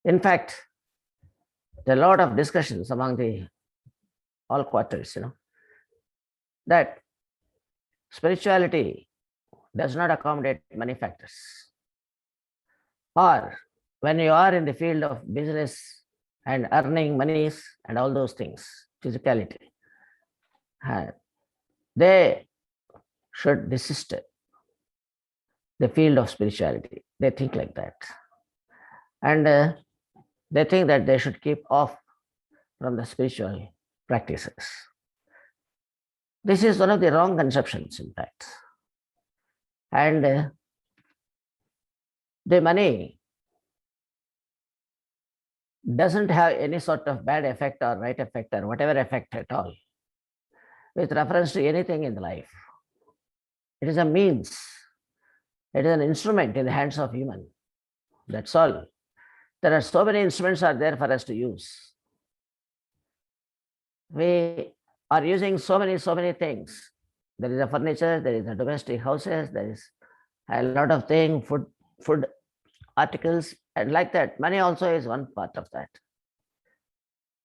In fact, there are a lot of discussions among the all quarters, that spirituality does not accommodate many factors. Or when you are in the field of business and earning monies and all those things, physicality, they should desist the field of spirituality. They think like that. And they think that they should keep off from the spiritual practices. This is one of the wrong conceptions, in fact. And the money doesn't have any sort of bad effect or right effect or whatever effect at all with reference to anything in life. It is a means. It is an instrument in the hands of human. That's all. There are so many instruments are there for us to use. We are using so many things. There is a furniture, there is a domestic houses, there is a lot of things, food articles, and like that. Money also is one part of that.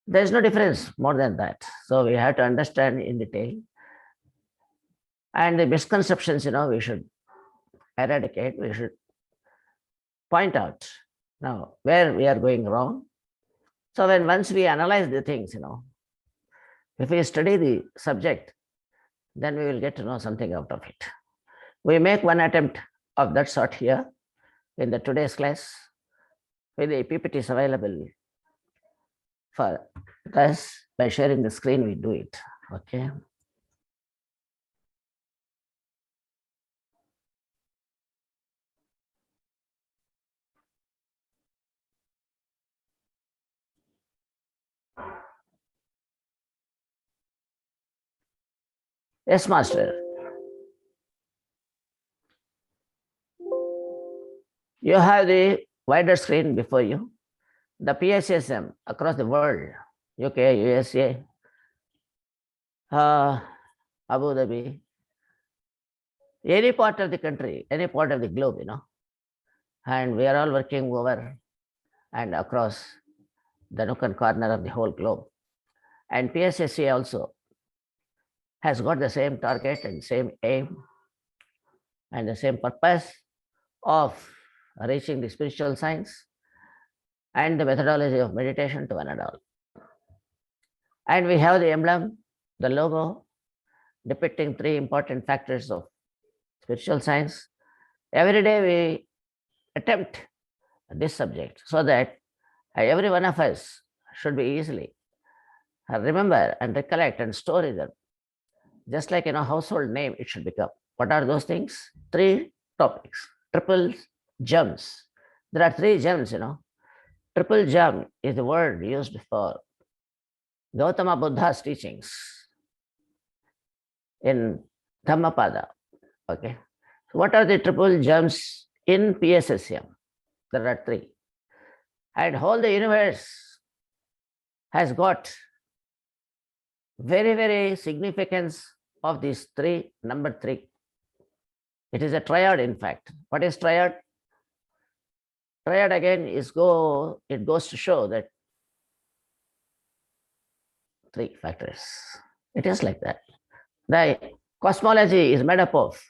There is no difference more than that. So we have to understand in detail. And the misconceptions, we should eradicate, we should point out now where we are going wrong. So when once we analyze the things, if we study the subject, then we will get to know something out of it. We make one attempt of that sort here in the today's class with the PPTs available for us. By sharing the screen, we do it. Okay. Yes, master. You have the wider screen before you. The PSSM across the world, UK, USA, Abu Dhabi, any part of the country, any part of the globe, and we are all working over and across the nook and corner of the whole globe. And PSSC also has got the same target and same aim and the same purpose of reaching the spiritual science and the methodology of meditation to one and all. And we have the emblem, the logo, depicting 3 important factors of spiritual science. Every day we attempt this subject so that every one of us should be easily remember and recollect and store them. Just like household name, it should become. What are those things? 3 topics, triple gems. There are 3 gems, Triple gem is the word used for Gautama Buddha's teachings in Dhammapada. Okay. So what are the triple gems in PSSM? There are 3. And whole the universe has got very significance of these 3, number 3. It is a triad, in fact. What is triad? Triad again it goes to show that 3 factors. It is like that. The cosmology is made up of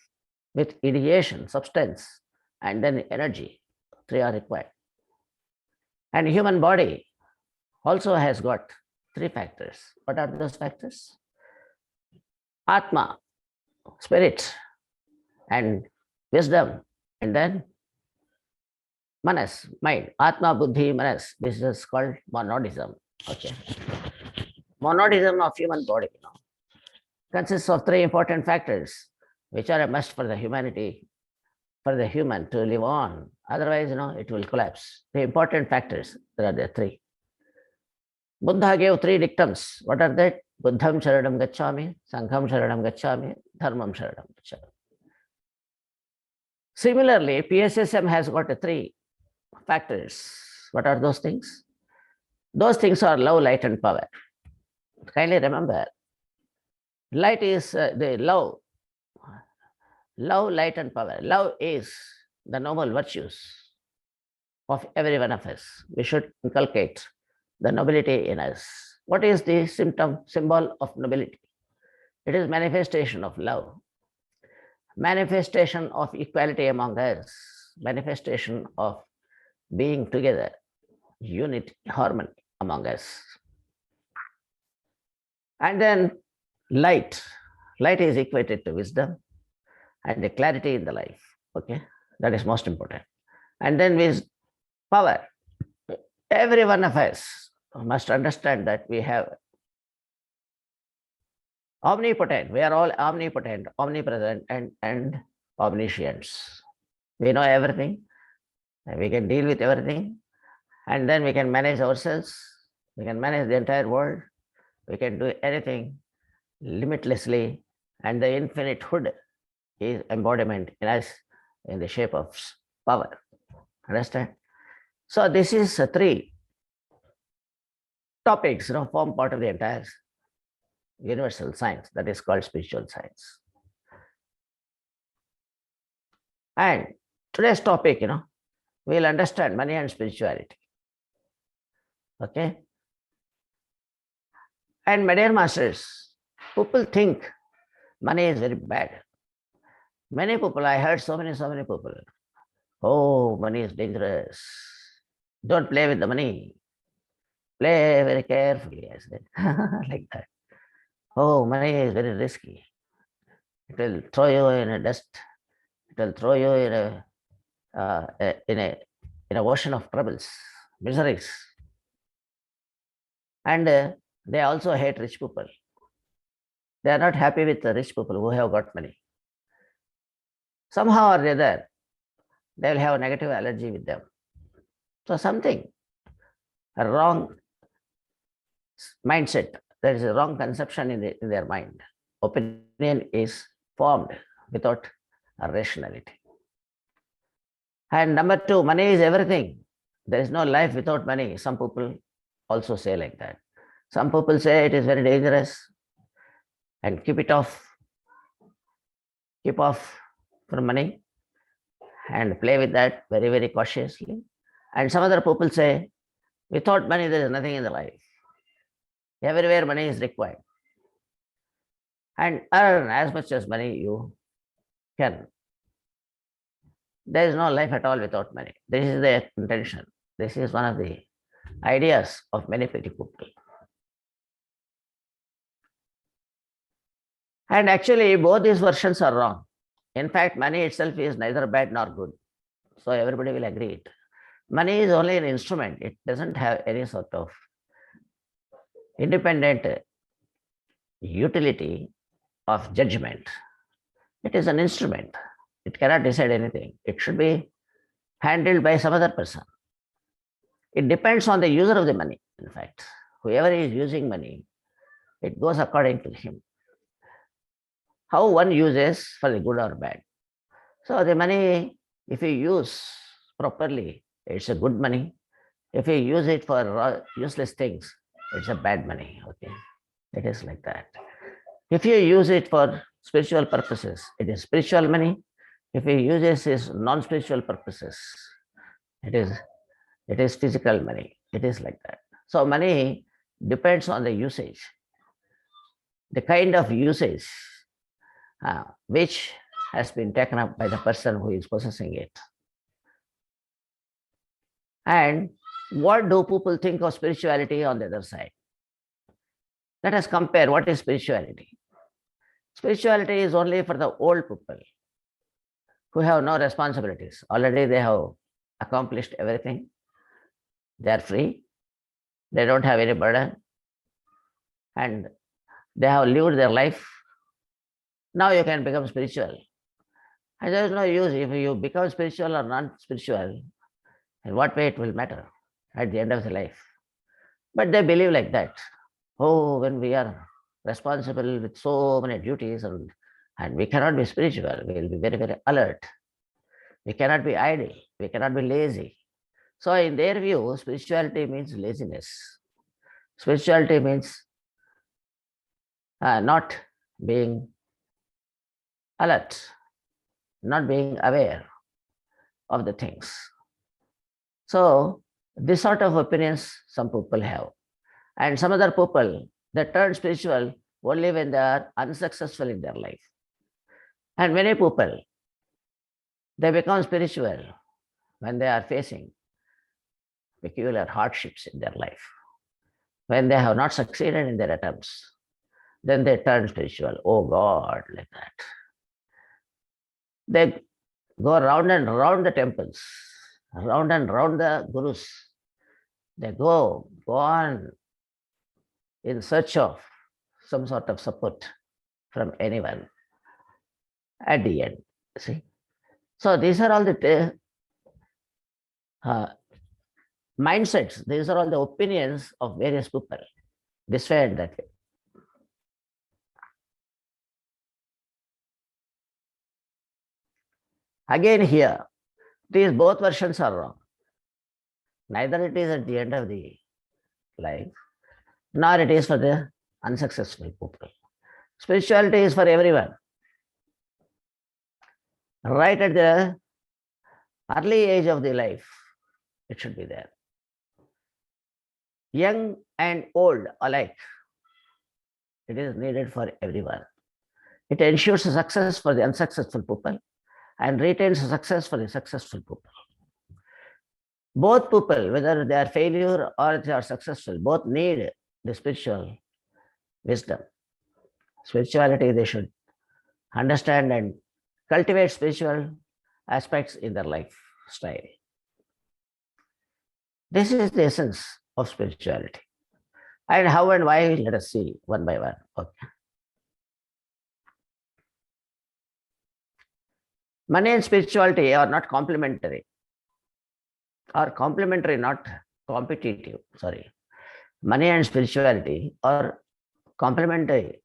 with ideation, substance, and then energy. 3 are required. And human body also has got 3 factors. What are those factors? Atma, spirit, and wisdom, and then manas, mind. Atma, buddhi, manas. This is called monodism. Okay. Monodism of human body consists of 3 important factors, which are a must for the humanity, for the human to live on. Otherwise, it will collapse. The important factors, there are the 3. Buddha gave 3 dictums. What are they? Buddham sharanam gacchami, sangham sharanam gacchami, dharmam sharanam gacchami. Similarly, PSSM has got 3 factors. What are those things? Those things are love, light, and power. Kindly remember, light is the love. Love, light, and power. Love is the noble virtues. of every one of us. We should inculcate the nobility in us. What is the symbol of nobility? It is manifestation of love, manifestation of equality among us, manifestation of being together, unity, harmony among us. And then light. Light is equated to wisdom and the clarity in the life. Okay, that is most important. And then with power. Every one of us must understand that we have omnipotent. We are all omnipotent, omnipresent, and omniscience. We know everything. We can deal with everything. And then we can manage ourselves. We can manage the entire world. We can do anything limitlessly. And the infinite hood is embodiment in us in the shape of power. Understand? So this is three topics, form part of the entire universal science that is called spiritual science. And today's topic, we'll understand money and spirituality. Okay. And my dear masters, people think money is very bad. Many people, I heard so many people. Oh, money is dangerous. Don't play with the money. Play very carefully, I said, like that. Oh, money is very risky. It will throw you in a dust. It will throw you in an ocean of troubles, miseries. And they also hate rich people. They are not happy with the rich people who have got money. Somehow or the other, they will have a negative allergy with them. So something, a wrong mindset, there is a wrong conception in their mind. Opinion is formed without a rationality. And number two, money is everything. There is no life without money. Some people also say like that. Some people say it is very dangerous and keep off from money and play with that very, very cautiously. And some other people say, without money, there is nothing in the life. Everywhere money is required. And earn as much as money you can. There is no life at all without money. This is the intention. This is one of the ideas of many people. And actually, both these versions are wrong. In fact, money itself is neither bad nor good. So everybody will agree it. Money is only an instrument. It doesn't have any sort of independent utility of judgment. It is an instrument. It cannot decide anything. It should be handled by some other person. It depends on the user of the money, in fact. Whoever is using money, it goes according to him. How one uses for the good or bad. So the money, if you use properly, it's a good money. If you use it for useless things, it's a bad money. Okay, it is like that. If you use it for spiritual purposes, it is spiritual money. If you use it as non-spiritual purposes, it is physical money. It is like that. So money depends on the usage, the kind of usage which has been taken up by the person who is possessing it. And what do people think of spirituality on the other side? Let us compare what is spirituality. Spirituality is only for the old people who have no responsibilities. Already they have accomplished everything. They are free. They don't have any burden. And they have lived their life. Now you can become spiritual. And there is no use if you become spiritual or non-spiritual. In what way it will matter at the end of the life. But they believe like that. Oh, when we are responsible with so many duties and we cannot be spiritual, we will be very, very alert. We cannot be idle. We cannot be lazy. So in their view, spirituality means laziness. Spirituality means not being alert, not being aware of the things. So this sort of opinions some people have. And some other people, they turn spiritual only when they are unsuccessful in their life. And many people, they become spiritual when they are facing peculiar hardships in their life. When they have not succeeded in their attempts, then they turn spiritual. Oh God, like that. They go round and round the temples, round and round the gurus. They go on in search of some sort of support from anyone at the end. See? So these are all the mindsets, these are all the opinions of various people, this way and that way. Again here, these both versions are wrong. Neither it is at the end of the life, nor it is for the unsuccessful people. Spirituality is for everyone. Right at the early age of the life, it should be there. Young and old alike, it is needed for everyone. It ensures success for the unsuccessful people and retains success for the successful people. Both people, whether they are failure or they are successful, both need the spiritual wisdom. Spirituality, they should understand and cultivate spiritual aspects in their lifestyle. This is the essence of spirituality. And how and why, let us see one by one. Okay. Money and spirituality are not complementary, or complementary, not competitive. Sorry. Money and spirituality are complementary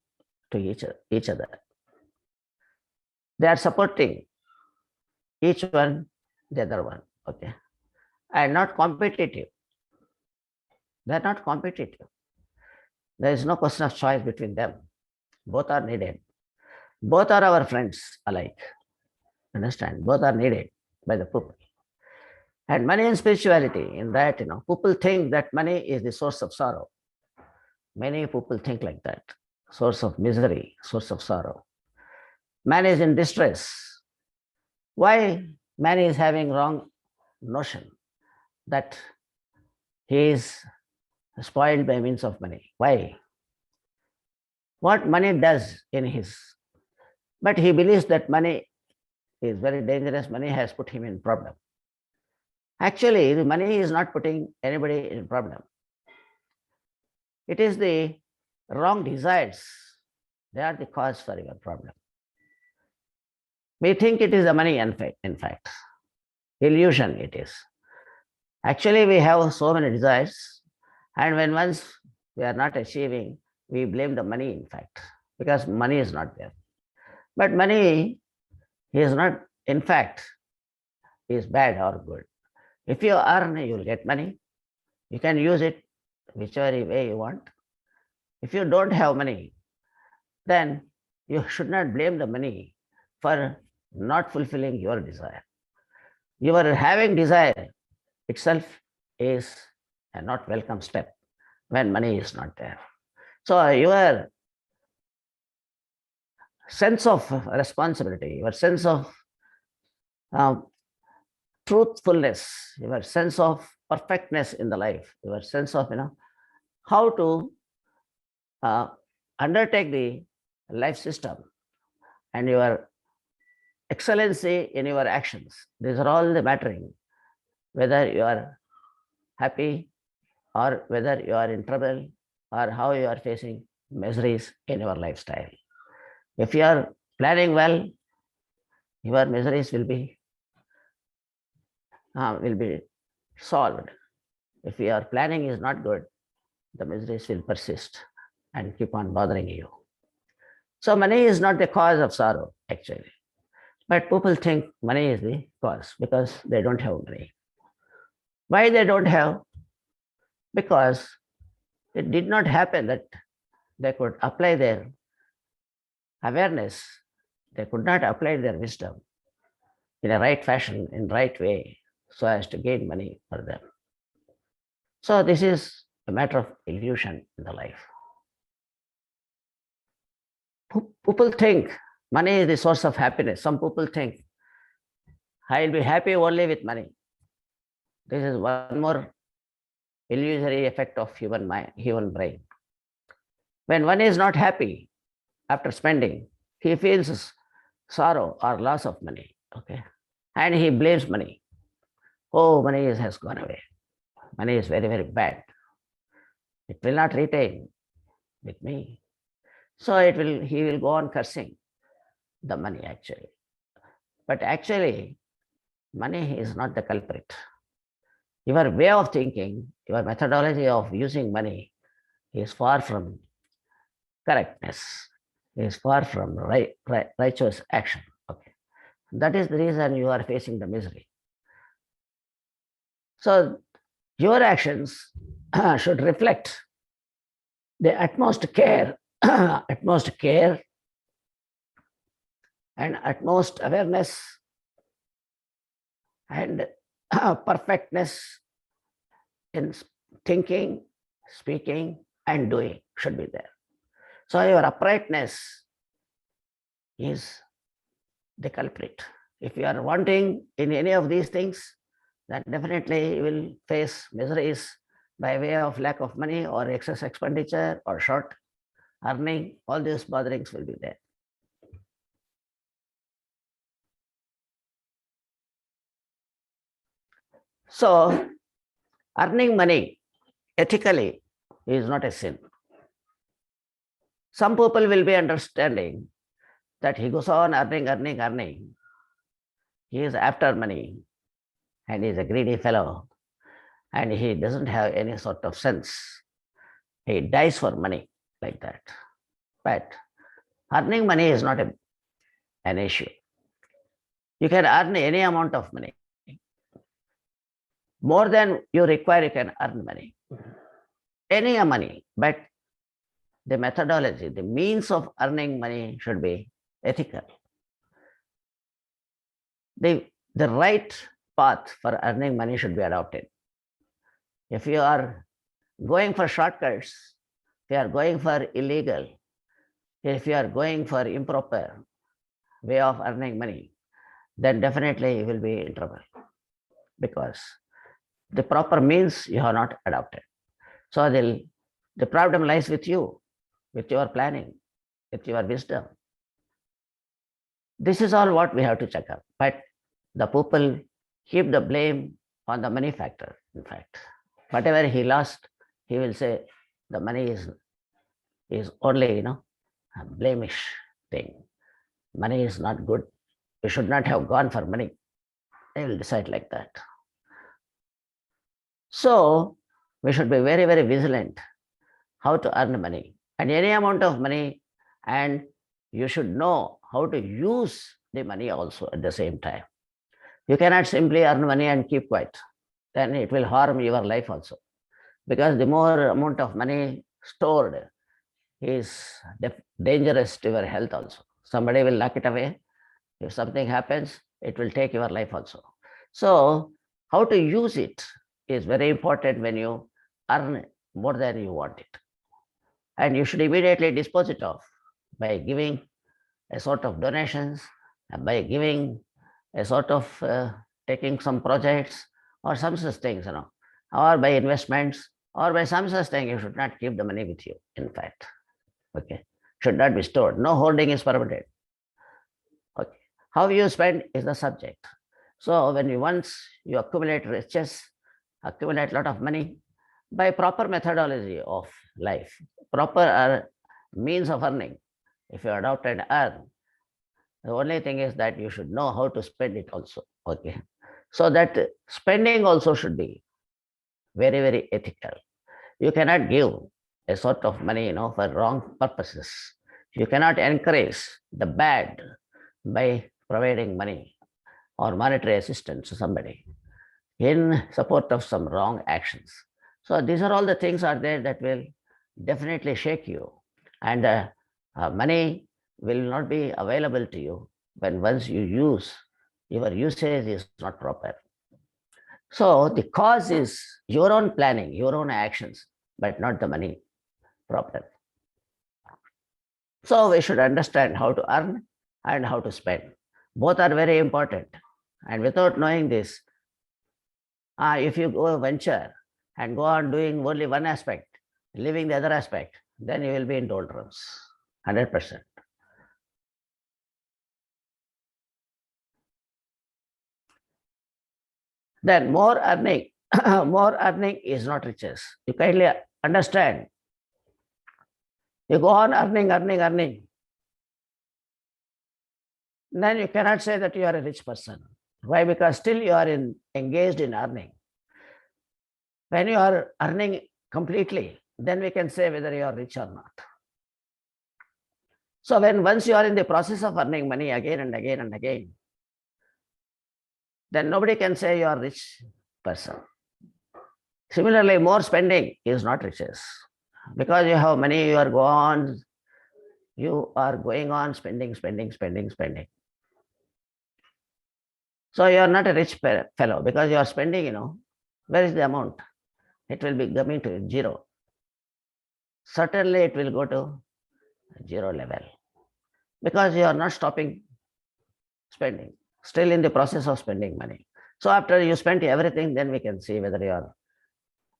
to each other. They are supporting each one the other one. Okay. And not competitive. They are not competitive. There is no question of choice between them. Both are needed. Both are our friends alike. Understand? Both are needed by the people. And money and spirituality, in that, people think that money is the source of sorrow. Many people think like that. Source of misery, source of sorrow. Man is in distress. Why man is having wrong notion that he is spoiled by means of money? Why? What money does in his, but he believes that money is very dangerous. Money has put him in problem. Actually, the money is not putting anybody in problem. It is the wrong desires. They are the cause for your problem. We think it is the money, in fact. Illusion it is. Actually, we have so many desires, and when once we are not achieving, we blame the money, in fact, because money is not there. But money is not, in fact, is bad or good. If you earn, you will get money. You can use it whichever way you want. If you don't have money, then you should not blame the money for not fulfilling your desire. Your having desire itself is a not welcome step when money is not there. So your sense of responsibility, your sense of truthfulness, your sense of perfectness in the life, your sense of how to undertake the life system, and your excellency in your actions. These are all the mattering, whether you are happy or whether you are in trouble or how you are facing miseries in your lifestyle. If you are planning well, your miseries will be solved. If your planning is not good, the miseries will persist and keep on bothering you. So money is not the cause of sorrow, actually. But people think money is the cause because they don't have money. Why they don't have? Because it did not happen that they could apply their awareness, they could not apply their wisdom in a right fashion, in right way. so as to gain money for them. So this is a matter of illusion in the life. People think money is the source of happiness. Some people think I'll be happy only with money. This is one more illusory effect of human brain. When one is not happy after spending, he feels sorrow or loss of money. Okay. And he blames money. Oh, money has gone away. Money is very, very bad. It will not retain with me. So he will go on cursing the money actually. But actually, money is not the culprit. Your way of thinking, your methodology of using money is far from correctness, is far from righteous action. Okay. That is the reason you are facing the misery. So your actions should reflect the utmost care, utmost care and utmost awareness and perfectness in thinking, speaking, and doing should be there. So your uprightness is the culprit. If you are wanting in any of these things, then definitely you will face miseries by way of lack of money or excess expenditure or short earning. All these botherings will be there. So earning money ethically is not a sin. Some people will be understanding that he goes on earning. He is after money and he is a greedy fellow and he doesn't have any sort of sense. He dies for money like that. But earning money is not an issue. You can earn any amount of money. More than you require, you can earn money. Any money, but the methodology, the means of earning money should be ethical. The right path for earning money should be adopted. If you are going for shortcuts, if you are going for illegal, if you are going for improper way of earning money, then definitely you will be in trouble because the proper means you have not adopted. So the problem lies with you, with your planning, with your wisdom. This is all what we have to check up. But the people keep the blame on the money factor. In fact, whatever he lost, he will say the money is only, a blemish thing. Money is not good. You should not have gone for money. They will decide like that. So we should be very, very vigilant how to earn money and any amount of money, and you should know how to use the money also at the same time. You cannot simply earn money and keep quiet. Then it will harm your life also. Because the more amount of money stored is dangerous to your health also. Somebody will lock it away. If something happens, it will take your life also. So how to use it is very important when you earn more than you want it. And you should immediately dispose it off by giving a sort of donations, by giving a sort of taking some projects or some such things, or by investments or by some such thing. You should not keep the money with you, in fact. Okay. Should not be stored. No holding is permitted. Okay. How you spend is the subject. So when once you accumulate riches, accumulate a lot of money, by proper methodology of life, proper means of earning, if you adopt and earn, the only thing is that you should know how to spend it also. Okay. So that spending also should be very, very ethical. You cannot give a sort of money, for wrong purposes. You cannot encourage the bad by providing money or monetary assistance to somebody in support of some wrong actions. So these are all the things are there that will definitely shake you, and money will not be available to you when once you use, your usage is not proper. So the cause is your own planning, your own actions, but not the money problem. So we should understand how to earn and how to spend. Both are very important. And without knowing this, if you go venture and go on doing only one aspect, leaving the other aspect, then you will be in doldrums, 100%. Then more earning, more earning is not riches. You kindly understand. You go on earning, earning, earning. Then you cannot say that you are a rich person. Why? Because still you are engaged in earning. When you are earning completely, then we can say whether you are rich or not. So when once you are in the process of earning money again and again and again, then nobody can say you are a rich person. Similarly, more spending is not riches. Because you have money, you are going on spending, spending, spending, spending. So you are not a rich fellow because you are spending, where is the amount? It will be coming to zero. Certainly it will go to zero level because you are not stopping spending, still in the process of spending money. So after you spend everything, then we can see whether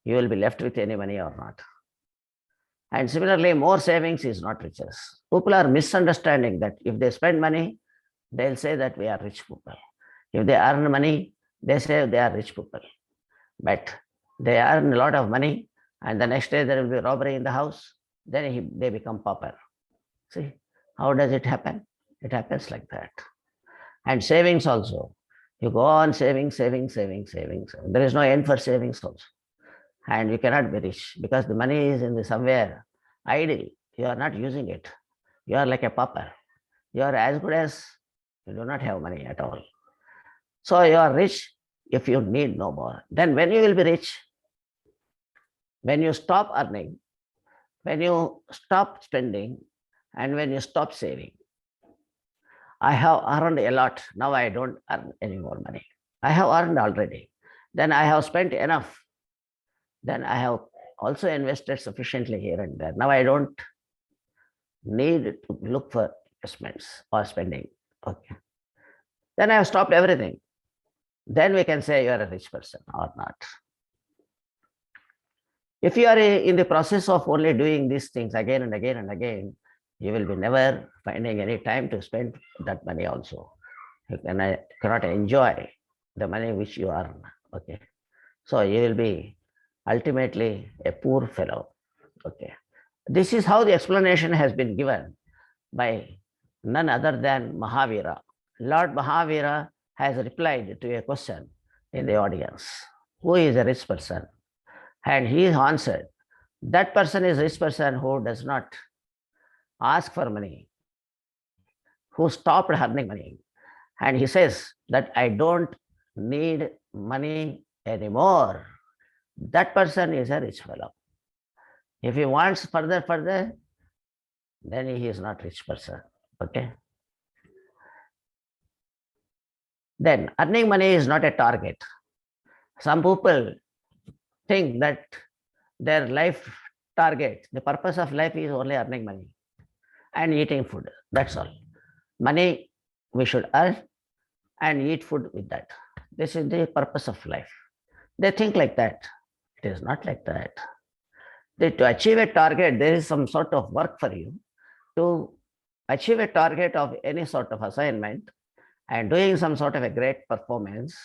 you will be left with any money or not. And similarly, more savings is not riches. People are misunderstanding that if they spend money, they'll say that we are rich people. If they earn money, they say they are rich people. But they earn a lot of money and the next day there will be robbery in the house, then they become pauper. See, how does it happen? It happens like that. And savings also. You go on saving, saving, saving, saving. There is no end for savings also. And you cannot be rich because the money is in somewhere idle. You are not using it. You are like a pauper. You are as good as you do not have money at all. So you are rich if you need no more. Then when you will be rich? When you stop earning, when you stop spending, and when you stop saving. I have earned a lot. Now I don't earn any more money. I have earned already. Then I have spent enough. Then I have also invested sufficiently here and there. Now I don't need to look for investments or spending. Okay. Then I have stopped everything. Then we can say you are a rich person or not. If you are in the process of only doing these things again and again and again, you will be never finding any time to spend that money also. You cannot enjoy the money which you earn. Okay. So you will be ultimately a poor fellow. Okay. This is how the explanation has been given by none other than Mahavira. Lord Mahavira has replied to a question in the audience. Who is a rich person? And he answered, that person is a rich person who does not ask for money, who stopped earning money. And he says that I don't need money anymore. That person is a rich fellow. If he wants further, then he is not rich person. Okay. Then earning money is not a target. Some people think that their life target, the purpose of life is only earning money and eating food. That's all. Money we should earn and eat food with that. This is the purpose of life. They think like that. It is not like that. To achieve a target, there is some sort of work for you. To achieve a target of any sort of assignment and doing some sort of a great performance,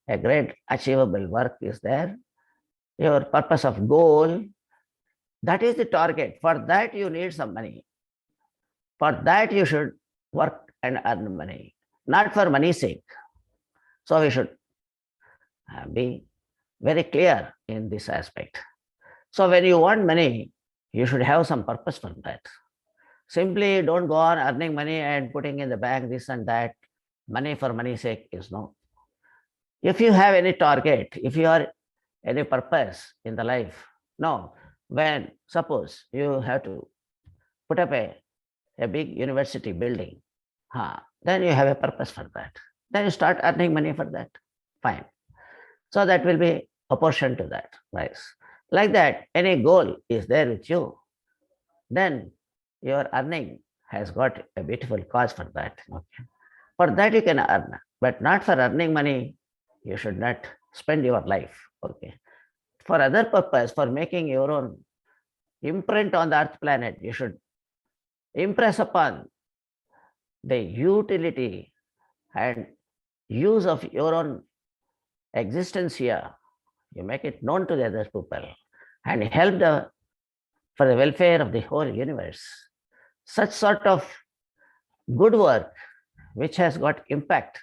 a great achievable work is there. Your purpose of goal, that is the target. For that, you need some money. For that, you should work and earn money, not for money's sake. So we should be very clear in this aspect. So when you want money, you should have some purpose for that. Simply don't go on earning money and putting in the bank this and that. Money for money's sake is no. If you have any target, if you are any purpose in the life, no. When suppose you have to put up a big university building, then you have a purpose for that. Then you start earning money for that. Fine. So that will be proportion to that price. Like that, any goal is there with you, then your earning has got a beautiful cause for that. Okay. For that you can earn, but not for earning money. You should not spend your life. Okay. For other purpose, for making your own imprint on the earth planet, you should impress upon the utility and use of your own existence here. You make it known to the other people and help for the welfare of the whole universe. Such sort of good work which has got impact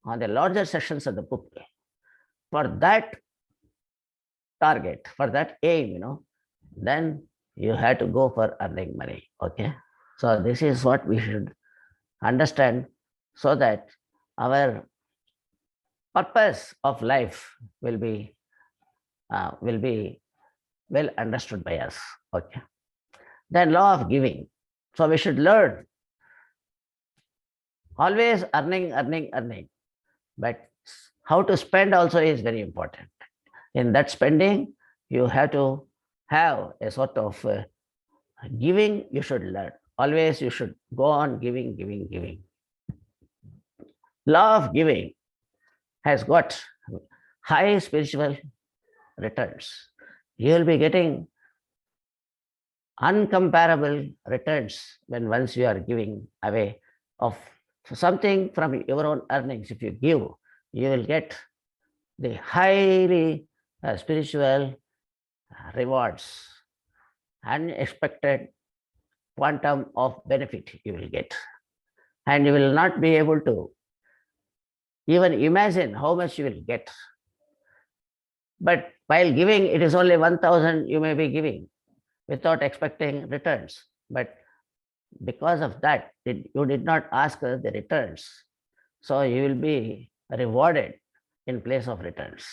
on the larger sections of the people. For that target, for that aim, then you have to go for earning money. Okay. So this is what we should understand, so that our purpose of life will be well understood by us. Okay. Then law of giving. So we should learn always earning, but how to spend also is very important. In that spending, you have to have a sort of giving. You should learn. Always you should go on giving. Law of giving has got high spiritual returns. You will be getting uncomparable returns when once you are giving away of something from your own earnings. If you give, you will get the highly spiritual rewards, unexpected quantum of benefit you will get. And you will not be able to even imagine how much you will get. But while giving, it is only 1,000 you may be giving without expecting returns. But because of that, you did not ask the returns. So you will be rewarded in place of returns.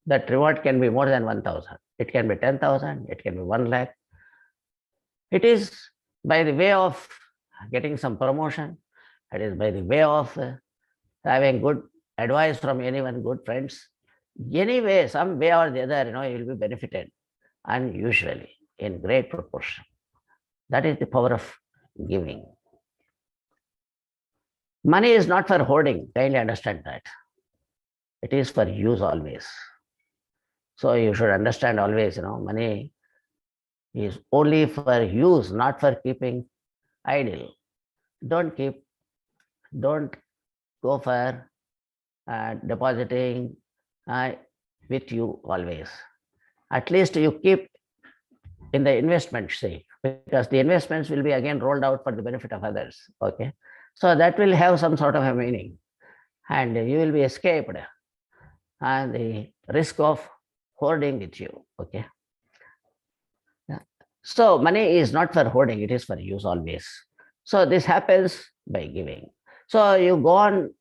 That reward can be more than 1,000. It can be 10,000. It can be 1 lakh. It is by the way of getting some promotion. It is by the way of having good advice from anyone, good friends. Anyway, some way or the other, you will be benefited, and usually in great proportion. That is the power of giving. Money is not for hoarding. Kindly understand that. It is for use always. So you should understand always, money is only for use, not for keeping idle. Don't go for depositing with you always. At least you keep in the investment sake, because the investments will be again rolled out for the benefit of others. Okay. So that will have some sort of a meaning, and you will be escaped and the risk of hoarding with you. Okay. So money is not for hoarding, it is for use always. So this happens by giving. So you go on,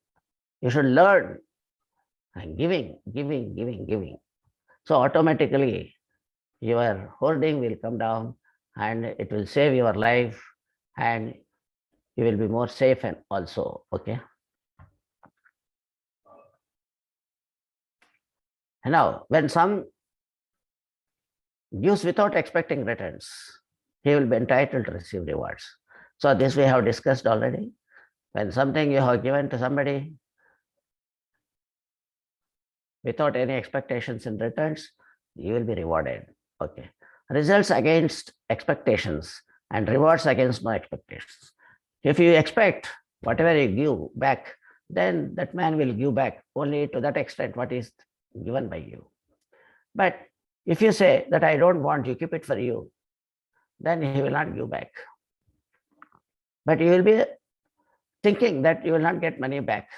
you should learn and giving. So automatically your hoarding will come down, and it will save your life, and you will be more safe and also. Okay. And now, when some gives without expecting returns, he will be entitled to receive rewards. So this we have discussed already. When something you have given to somebody without any expectations in returns, you will be rewarded. Okay. Results against expectations and rewards against no expectations. If you expect whatever you give back, then that man will give back only to that extent what is given by you. But if you say that I don't want, you keep it for you, then he will not give back. But you will be thinking that you will not get money back.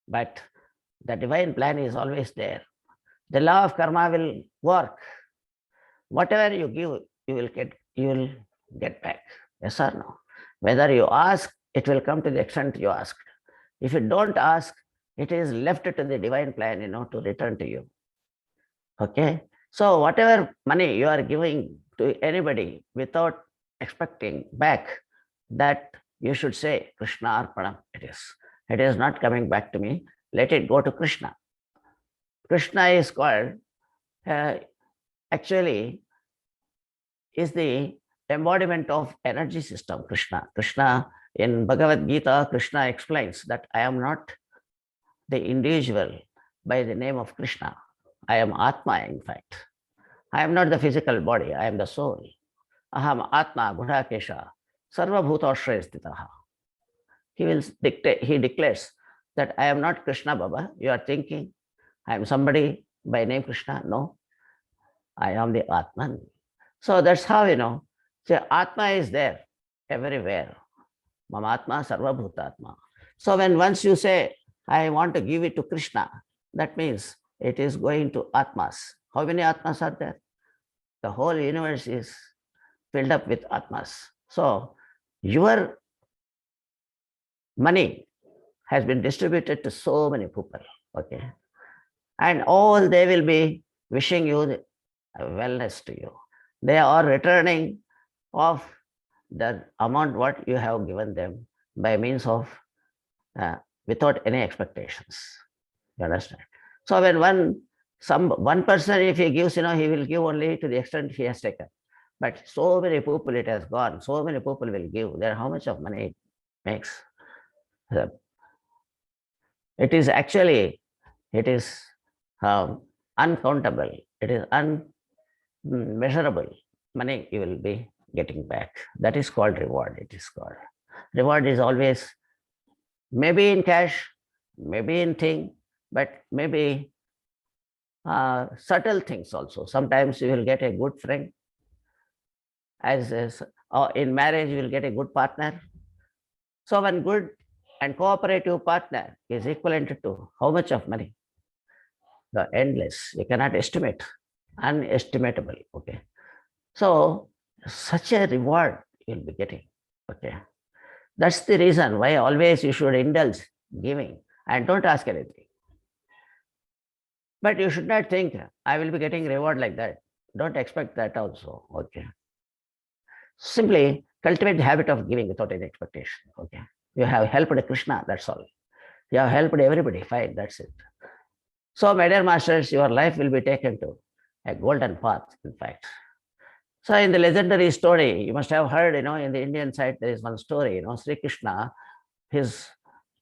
But the divine plan is always there. The law of karma will work. Whatever you give, you will get back. Yes or no? Whether you ask, it will come to the extent you asked. If you don't ask, it is left to the divine plan, to return to you. Okay. So whatever money you are giving to anybody without expecting back, that you should say, Krishna Arpanam, it is. It is not coming back to me. Let it go to Krishna. Krishna is called, actually, is the embodiment of energy system, Krishna, in Bhagavad Gita, Krishna explains that I am not the individual by the name of Krishna. I am Atma, in fact. I am not the physical body, I am the soul. Aham Atma Gudakesha Sarva Bhutashray Stitaha. He declares that I am not Krishna Baba. You are thinking I am somebody by name Krishna. No, I am the Atman. So that's how, so Atma is there everywhere. Mamatma Sarva Bhutatma. So when once you say, I want to give it to Krishna, that means it is going to Atmas. How many Atmas are there? The whole universe is filled up with Atmas. So your money has been distributed to so many people, okay? And all they will be wishing you wellness to you. They are returning of the amount what you have given them by means of without any expectations. You understand? So when one person, if he gives, he will give only to the extent he has taken. But so many people it has gone. So many people will give. Then how much of money it makes? It is actually, it is uncountable. It is unmeasurable. Money you will be getting back. That is called reward. It is called. Reward is always maybe in cash, maybe in thing, but maybe subtle things also. Sometimes you will get a good friend. Or in marriage, you will get a good partner. So one good and cooperative partner is equivalent to how much of money? The endless. You cannot estimate. Unestimable. Okay. So such a reward you'll be getting. Okay. That's the reason why always you should indulge giving and don't ask anything. But you should not think, I will be getting reward like that. Don't expect that also. Okay. Simply cultivate the habit of giving without any expectation. Okay. You have helped Krishna, that's all. You have helped everybody, fine, that's it. So, my dear masters, your life will be taken to a golden path, in fact. So, in the legendary story, you must have heard, in the Indian side, there is one story, Sri Krishna, his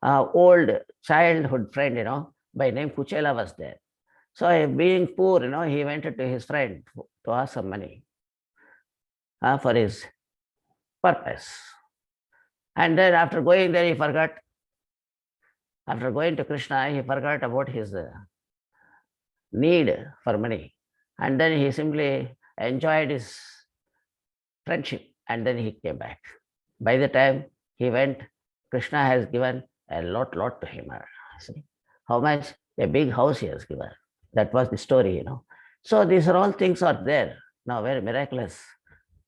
old childhood friend, by name Kuchela was there. So, being poor, he went to his friend to ask some money for his purpose. And then after going there, he forgot. After going to Krishna, he forgot about his need for money. And then he simply enjoyed his friendship and then he came back. By the time he went, Krishna has given a lot to him. See how much? A big house he has given. That was the story, So these are all things are there. Now very miraculous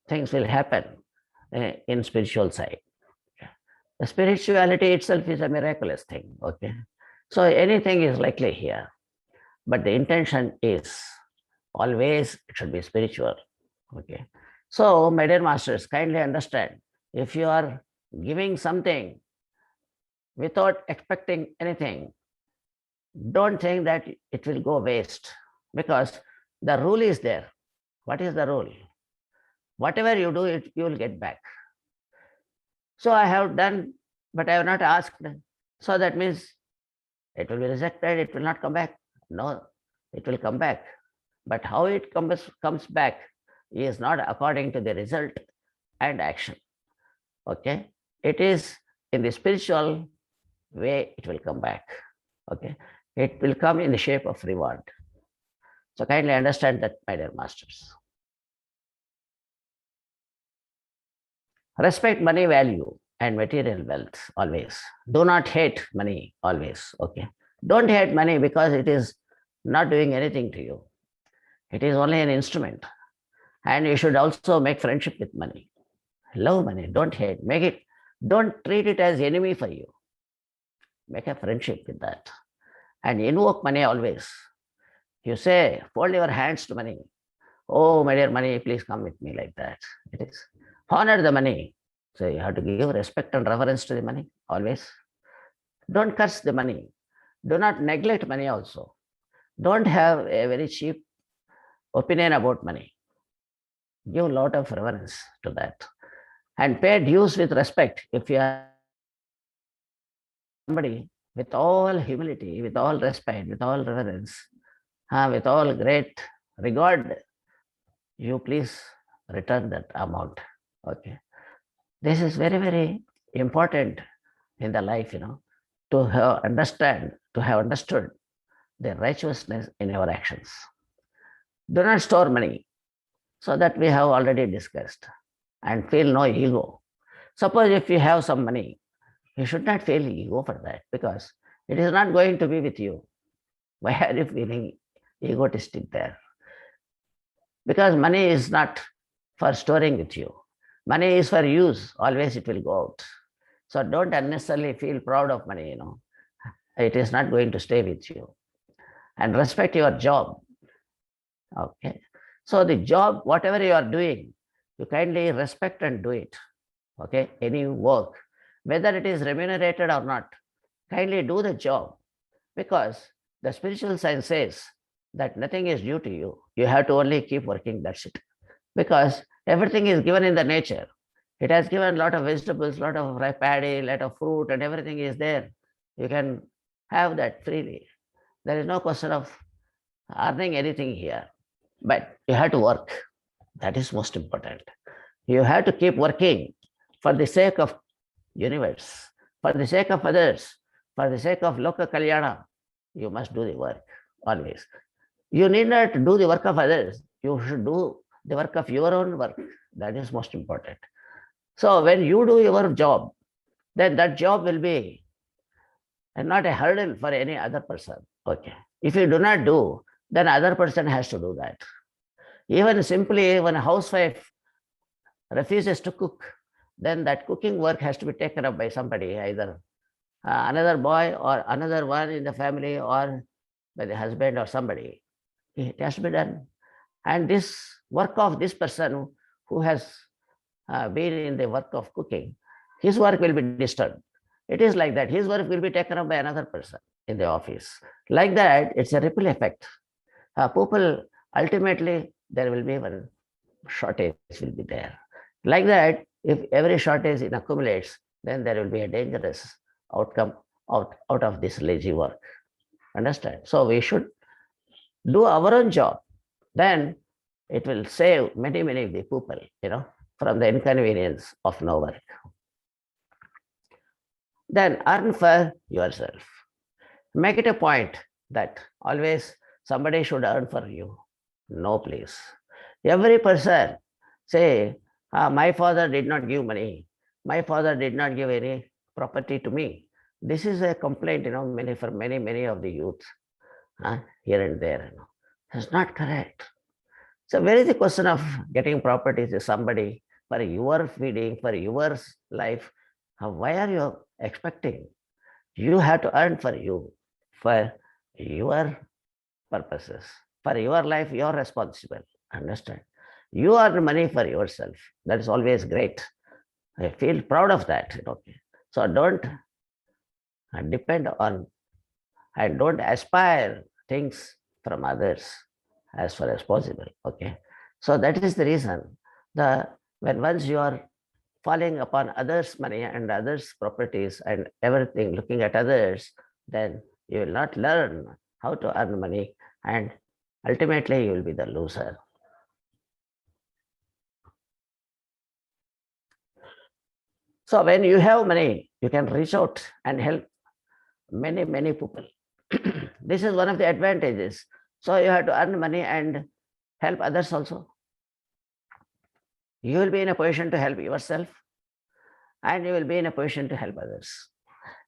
things will happen in spiritual side. The spirituality itself is a miraculous thing. Okay. So anything is likely here. But the intention is always it should be spiritual. Okay. So, my dear masters, kindly understand, if you are giving something without expecting anything, don't think that it will go waste, because the rule is there. What is the rule? Whatever you do, you will get back. So I have done, but I have not asked. So that means it will be rejected, it will not come back. No, it will come back. But how it comes back is not according to the result and action. Okay. It is in the spiritual way it will come back. Okay. It will come in the shape of reward. So kindly understand that, my dear masters. Respect money value and material wealth always. Do not hate money always. Okay. Don't hate money because it is not doing anything to you. It is only an instrument. And you should also make friendship with money. Love money. Don't hate. Don't treat it as enemy for you. Make a friendship with that. And invoke money always. You say, fold your hands to money. Oh, my dear money, please come with me, like that. It is. Honor the money. So you have to give respect and reverence to the money always. Don't curse the money. Do not neglect money also. Don't have a very cheap opinion about money. Give a lot of reverence to that and pay dues with respect. If you are somebody with all humility, with all respect, with all reverence, with all great regard, you please return that amount. Okay. This is very, very important in the life, to have understood the righteousness in your actions. Do not store money, so that we have already discussed, and feel no ego. Suppose if you have some money, you should not feel ego for that, because it is not going to be with you. Why are you feeling egotistic there? Because money is not for storing with you. Money is for use. Always it will go out. So don't unnecessarily feel proud of money, It is not going to stay with you. And respect your job. Okay. So the job, whatever you are doing, you kindly respect and do it. Okay. Any work, whether it is remunerated or not, kindly do the job, because the spiritual science says that nothing is due to you. You have to only keep working. That's it. Because everything is given in the nature. It has given a lot of vegetables, a lot of paddy, a lot of fruit, and everything is there. You can have that freely. There is no question of earning anything here, but you have to work. That is most important. You have to keep working for the sake of universe, for the sake of others, for the sake of Loka Kalyana. You must do the work always. You need not do the work of others. You should do the work of your own work. That is most important. So when you do your job, then that job will be not a hurdle for any other person. Okay. If you do not do, then other person has to do that. Even simply when a housewife refuses to cook, then that cooking work has to be taken up by somebody, either another boy or another one in the family, or by the husband or somebody. It has to be done. And this work of this person who has been in the work of cooking, his work will be disturbed. It is like that. His work will be taken up by another person in the office. Like that, it's a ripple effect. People, ultimately, there will be one shortage will be there. Like that, if every shortage accumulates, then there will be a dangerous outcome out of this lazy work. Understand? So we should do our own job. Then it will save many, many of the people, from the inconvenience of no work. Then earn for yourself. Make it a point that always somebody should earn for you. No, please. Every person say, my father did not give money. My father did not give any property to me. This is a complaint, for many of the youth here and there. It's not correct. So where is the question of getting property to somebody for your feeding, for your life? Why are you expecting? You have to earn for you, for your purposes. For your life, you're responsible. Understand? You earn money for yourself. That is always great. I feel proud of that. Okay. So don't depend on and don't aspire things from others as far as possible. Okay. So that is the reason when once you are falling upon others' money and others' properties and everything, looking at others, then you will not learn how to earn money, and ultimately you will be the loser. So when you have money, you can reach out and help many people. This is one of the advantages. So you have to earn money and help others also. You will be in a position to help yourself, and you will be in a position to help others.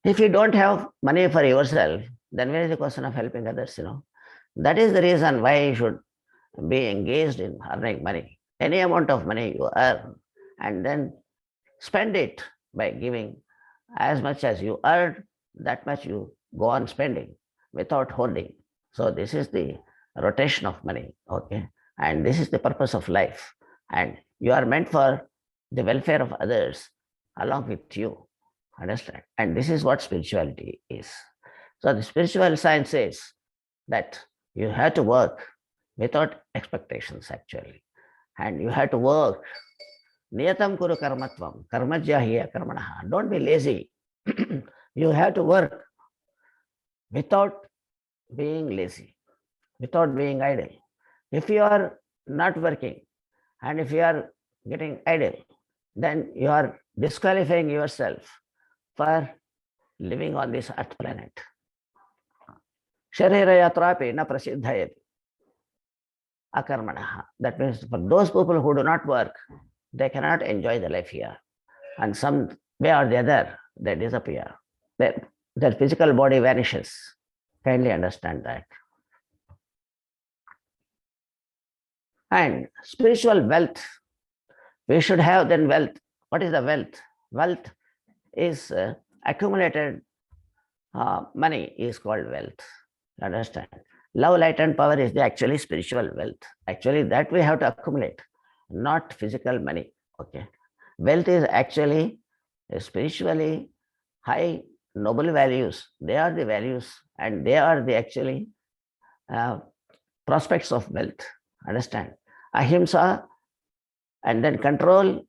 If you don't have money for yourself, then where is the question of helping others? That is the reason why you should be engaged in earning money. Any amount of money you earn, and then spend it by giving. As much as you earn, that much you go on spending without holding. So this is the rotation of money. Okay. And this is the purpose of life. And you are meant for the welfare of others along with you. Understand? And this is what spirituality is. So the spiritual science says that You have to work without expectations actually. And you have to work. Niyatam kuru karmatvam, karmajya hiya karmanaha. Don't be lazy. You have to work without being lazy, without being idle. If you are not working and if you are getting idle, then you are disqualifying yourself for living on this earth planet. Sharira yatrapi na prasiddhayati akarmanaha. That means for those people who do not work, they cannot enjoy the life here. And some way or the other, they disappear. Their physical body vanishes. Kindly understand that. And spiritual wealth, we should have then wealth. What is the wealth? Wealth is accumulated money is called wealth. Understand? Love, light, and power is the actually spiritual wealth. Actually, that we have to accumulate, not physical money. Okay. Wealth is actually spiritually high, noble values. They are the values and they are the actually prospects of wealth. Understand? Ahimsa and then control,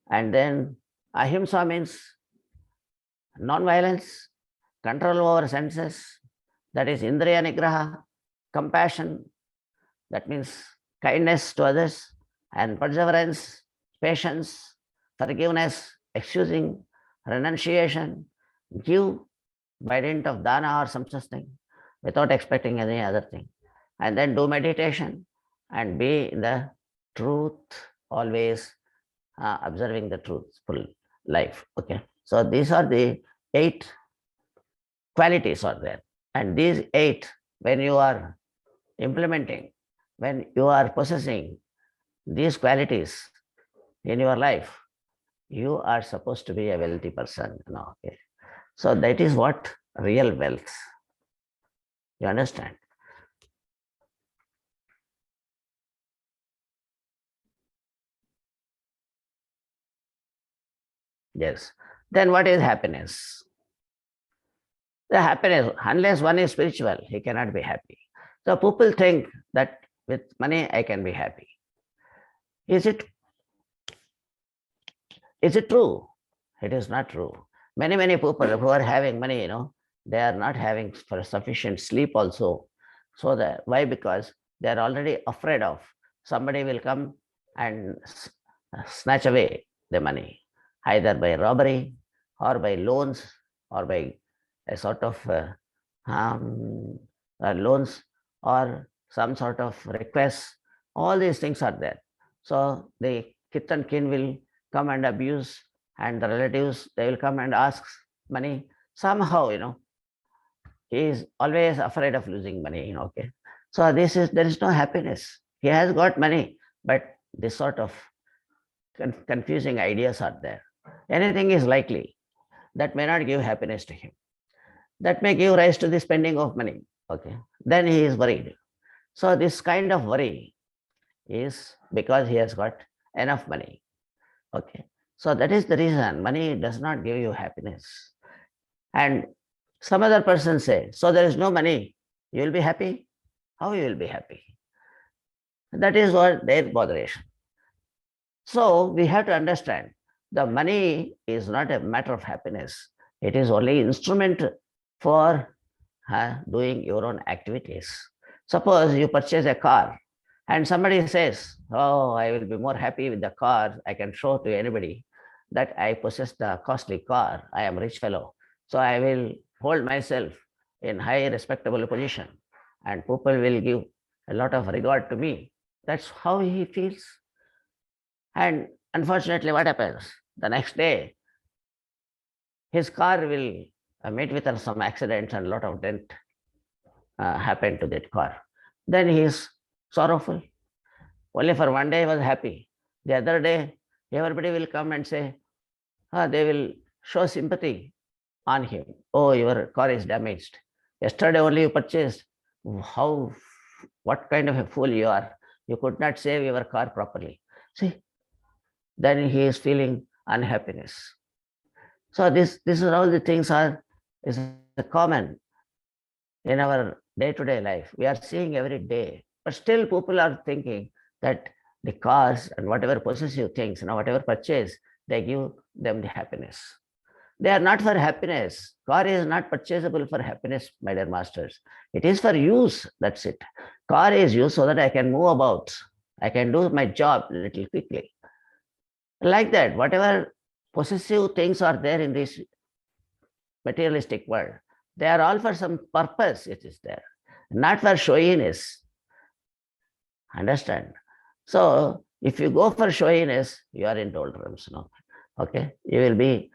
and then ahimsa means non-violence, control over senses, that is indriya nigraha, compassion, that means kindness to others, and perseverance, patience, forgiveness, excusing, renunciation, give by dint of dana or some such thing without expecting any other thing, and then do meditation and be in the truth, always observing the truthful life. Okay, so these are the 8 qualities are there, and these 8, when you are implementing, when you are possessing these qualities in your life, you are supposed to be a wealthy person. No, okay. So that is what real wealth. You understand? Yes. Then what is happiness? The happiness, unless one is spiritual, he cannot be happy. So people think that with money I can be happy. Is it true? It is not true. Many people who are having money, they are not having for sufficient sleep also. So that why? Because they are already afraid of somebody will come and snatch away the money, either by robbery or by loans or by a sort of loans or some sort of requests. All these things are there. So the kith and kin will come and abuse, and the relatives, they will come and ask money. Somehow, he is always afraid of losing money. Okay. So there is no happiness. He has got money, but this sort of confusing ideas are there. Anything is likely that may not give happiness to him. That may give rise to the spending of money. Okay. Then he is worried. So this kind of worry is because he has got enough money. Okay. So that is the reason money does not give you happiness. And some other person say, so there is no money, you will be happy? How you will be happy? That is what their botheration. So we have to understand the money is not a matter of happiness. It is only instrument for doing your own activities. Suppose you purchase a car and somebody says, oh, I will be more happy with the car. I can show to anybody that I possess the costly car. I am a rich fellow. So I will hold myself in high respectable position and people will give a lot of regard to me. That's how he feels. And unfortunately, what happens? The next day, his car will meet with some accidents and a lot of dent happen to that car. Then he is sorrowful. Only for one day he was happy. The other day, everybody will come and say, they will show sympathy on him. Oh, your car is damaged. Yesterday only you purchased. What kind of a fool you are. You could not save your car properly. See, then he is feeling unhappiness. So this is all the things is common in our day-to-day life. We are seeing every day, but still people are thinking that the cars and whatever possessive things, whatever purchase, they give them the happiness. They are not for happiness. Car is not purchasable for happiness, my dear masters. It is for use. That's it. Car is used so that I can move about. I can do my job a little quickly. Like that, whatever possessive things are there in this materialistic world, they are all for some purpose. It is there, not for showiness. Understand? So if you go for showiness, you are in doldrums. Okay, you will be,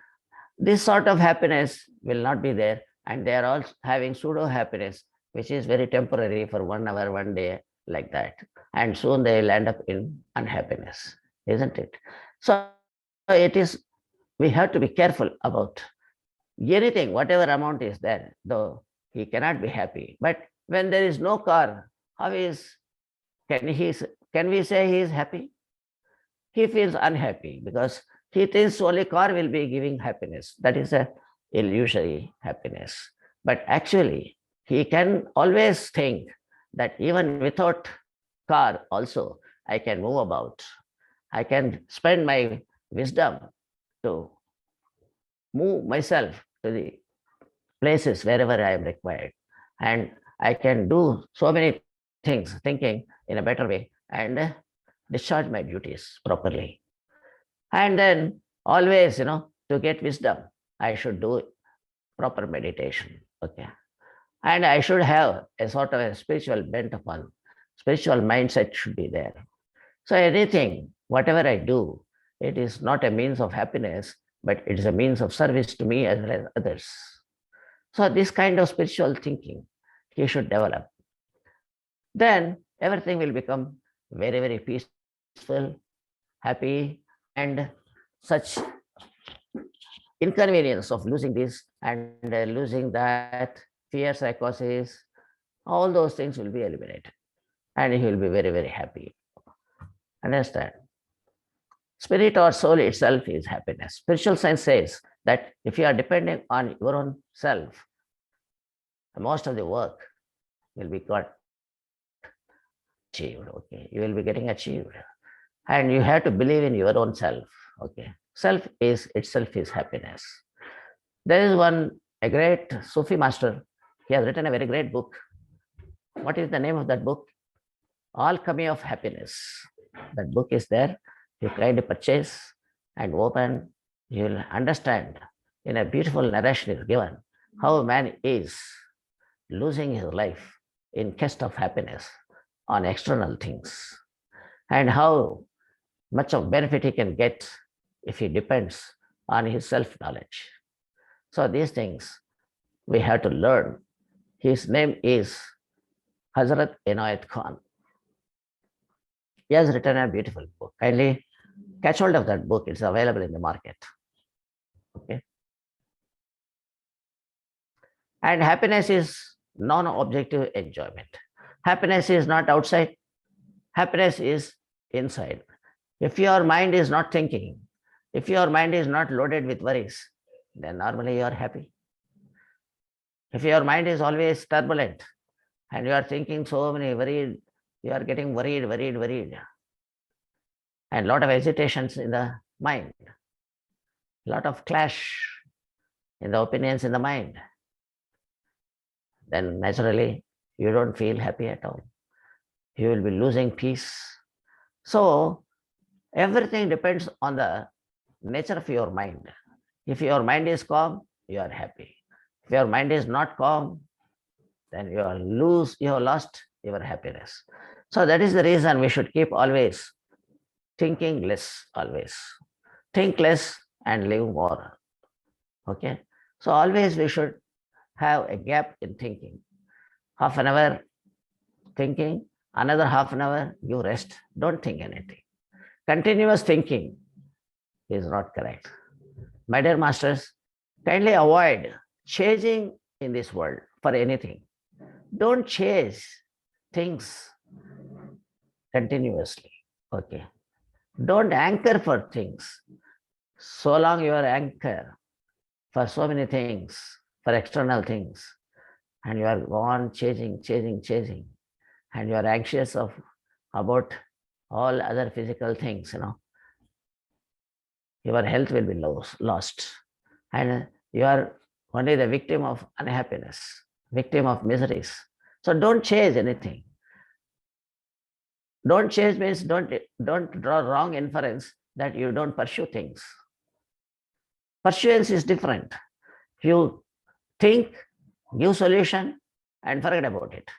this sort of happiness will not be there, and they are all having pseudo happiness, which is very temporary for 1 hour, 1 day, like that, and soon they will end up in unhappiness, isn't it? So it is, we have to be careful about anything, whatever amount is there, though he cannot be happy. But when there is no car, how is, can we say he is happy? He feels unhappy because he thinks only car will be giving happiness. That is a illusory happiness. But actually, he can always think that even without car also, I can move about. I can spend my wisdom to move myself to the places wherever I am required. And I can do so many things, thinking in a better way, and discharge my duties properly. And then always, to get wisdom, I should do proper meditation. Okay. And I should have a sort of a spiritual bent upon, spiritual mindset should be there. So anything, whatever I do, it is not a means of happiness, but it is a means of service to me as well as others. So this kind of spiritual thinking he should develop. Then everything will become very, very peaceful, happy, and such inconvenience of losing this and losing that, fear, psychosis, all those things will be eliminated. And he will be very, very happy. Understand? Spirit or soul itself is happiness. Spiritual science says that if you are depending on your own self, most of the work will be got achieved. Okay, you will be getting achieved, and you have to believe in your own self. Okay, self is itself is happiness. There is a great Sufi master. He has written a very great book. What is the name of that book? Alchemy of Happiness. That book is there. You kindly purchase and open. You will understand. In a beautiful narration is given how a man is losing his life in quest of happiness on external things, and how much of benefit he can get if he depends on his self-knowledge. So these things we have to learn. His name is Hazrat Inayat Khan. He has written a beautiful book. Kindly catch hold of that book. It's available in the market. Okay. And happiness is non-objective enjoyment. Happiness is not outside. Happiness is inside. If your mind is not thinking, if your mind is not loaded with worries, then normally you are happy. If your mind is always turbulent and you are thinking so many worried, you are getting worried, and a lot of hesitations in the mind, a lot of clash in the opinions in the mind, then naturally you don't feel happy at all. You will be losing peace. So everything depends on the nature of your mind. If your mind is calm, you are happy. If your mind is not calm, then you have lost your happiness. So that is the reason we should keep always thinking less, always. Think less and live more. Okay. So always we should have a gap in thinking. Half an hour thinking, another half an hour you rest. Don't think anything. Continuous thinking is not correct. My dear masters, kindly avoid chasing in this world for anything. Don't chase things continuously. Okay. Don't anchor for things. So long you are anchor for so many things, for external things, and you are gone chasing, and you are anxious about all other physical things, your health will be lost, and you are only the victim of unhappiness, victim of miseries. So don't chase anything. Don't chase means don't draw wrong inference that you don't pursue things. Pursuance is different. You think, give solution, and forget about it.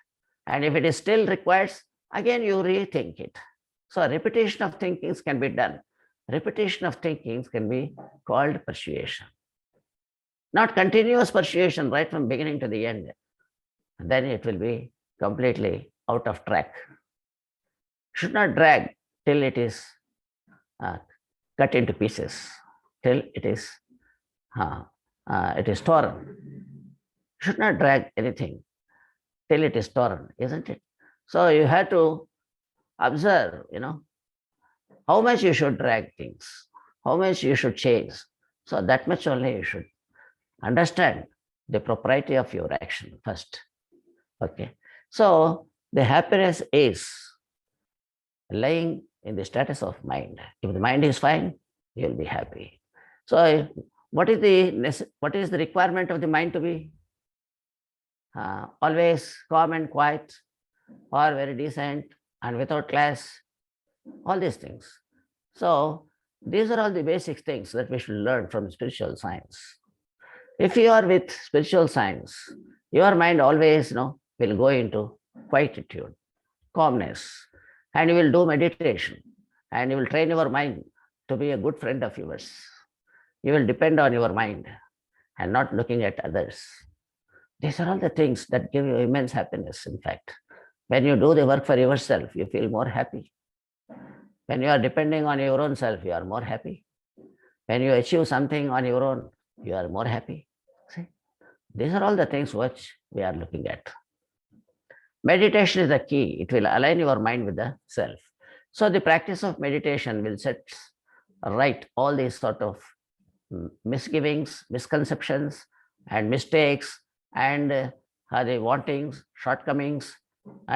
And if it is still required, again you rethink it. So a repetition of thinkings can be done. Repetition of thinkings can be called persuasion. Not continuous persuasion right from beginning to the end. And then it will be completely out of track. Should not drag till it is cut into pieces, till it is torn. Should not drag anything till it is torn, isn't it? So you have to observe, how much you should drag things, how much you should change. So that much only you should understand the propriety of your action first. Okay. So the happiness is lying in the status of mind. If the mind is fine, you'll be happy. So what is the requirement of the mind to be? Always calm and quiet, or very decent and without class, all these things. So these are all the basic things that we should learn from spiritual science. If you are with spiritual science, your mind always will go into quietude, calmness, and you will do meditation, and you will train your mind to be a good friend of yours. You will depend on your mind and not looking at others. These are all the things that give you immense happiness, in fact. When you do the work for yourself, you feel more happy. When you are depending on your own self, you are more happy. When you achieve something on your own, you are more happy. See, these are all the things which we are looking at. Meditation is the key. It will align your mind with the self. So the practice of meditation will set right all these sort of misgivings, misconceptions, and mistakes, and the wantings, shortcomings,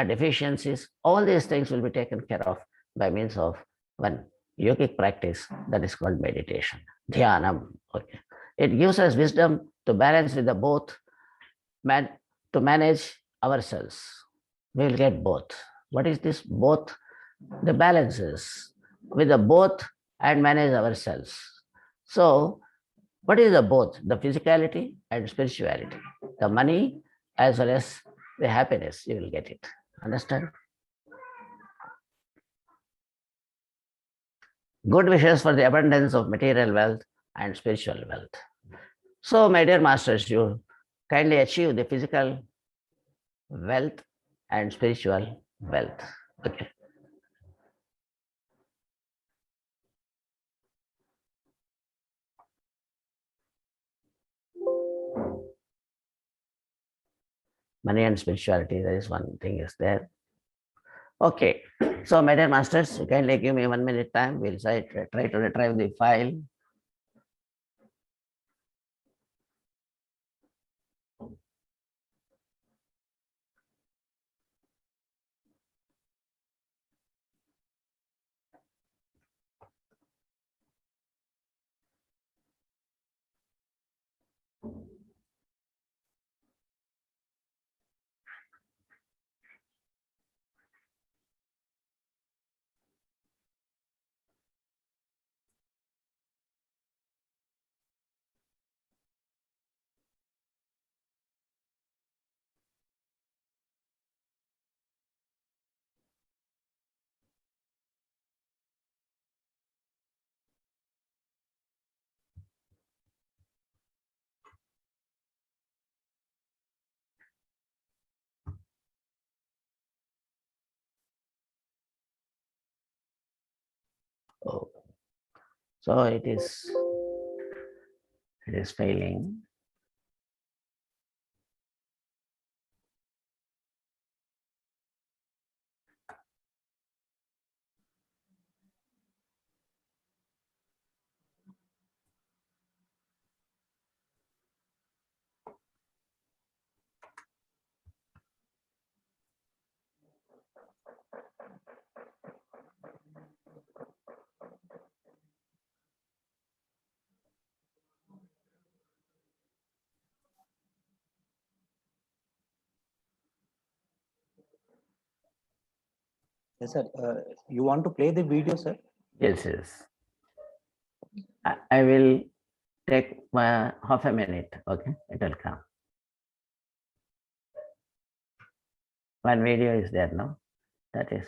deficiencies. All these things will be taken care of by means of one yogic practice that is called meditation, dhyanam. Okay. It gives us wisdom to balance with the both, to manage ourselves. We will get both. What is this both? The balances with the both and manage ourselves. So what is the both? The physicality and spirituality. The money as well as the happiness, you will get it. Understand? Good wishes for the abundance of material wealth and spiritual wealth. So, my dear masters, you kindly achieve the physical wealth and spiritual wealth. Okay. Money and spirituality, there is one thing is there. Okay. So, my dear masters, you kindly give me 1 minute time. We'll try to retrieve the file. Oh. So it is failing. Yes, sir. You want to play the video, sir? Yes, yes. I will take my half a minute. Okay, it will come. One video is there now. That is.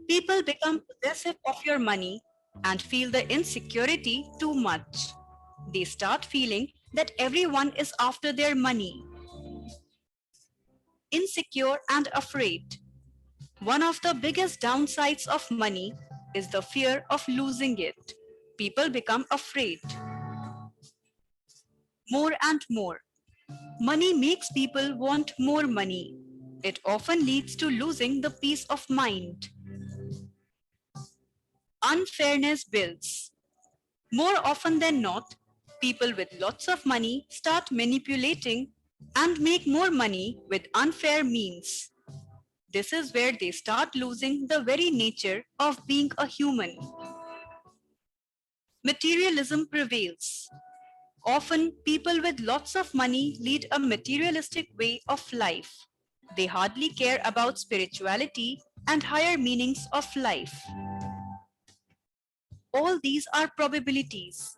People become possessive of your money and feel the insecurity too much. They start feeling that everyone is after their money. Insecure and afraid. One of the biggest downsides of money is the fear of losing it. People become afraid. More and more. Money makes people want more money. It often leads to losing the peace of mind. Unfairness builds. More often than not, people with lots of money start manipulating and make more money with unfair means. This is where they start losing the very nature of being a human. Materialism prevails. Often, people with lots of money lead a materialistic way of life. They hardly care about spirituality and higher meanings of life. All these are probabilities.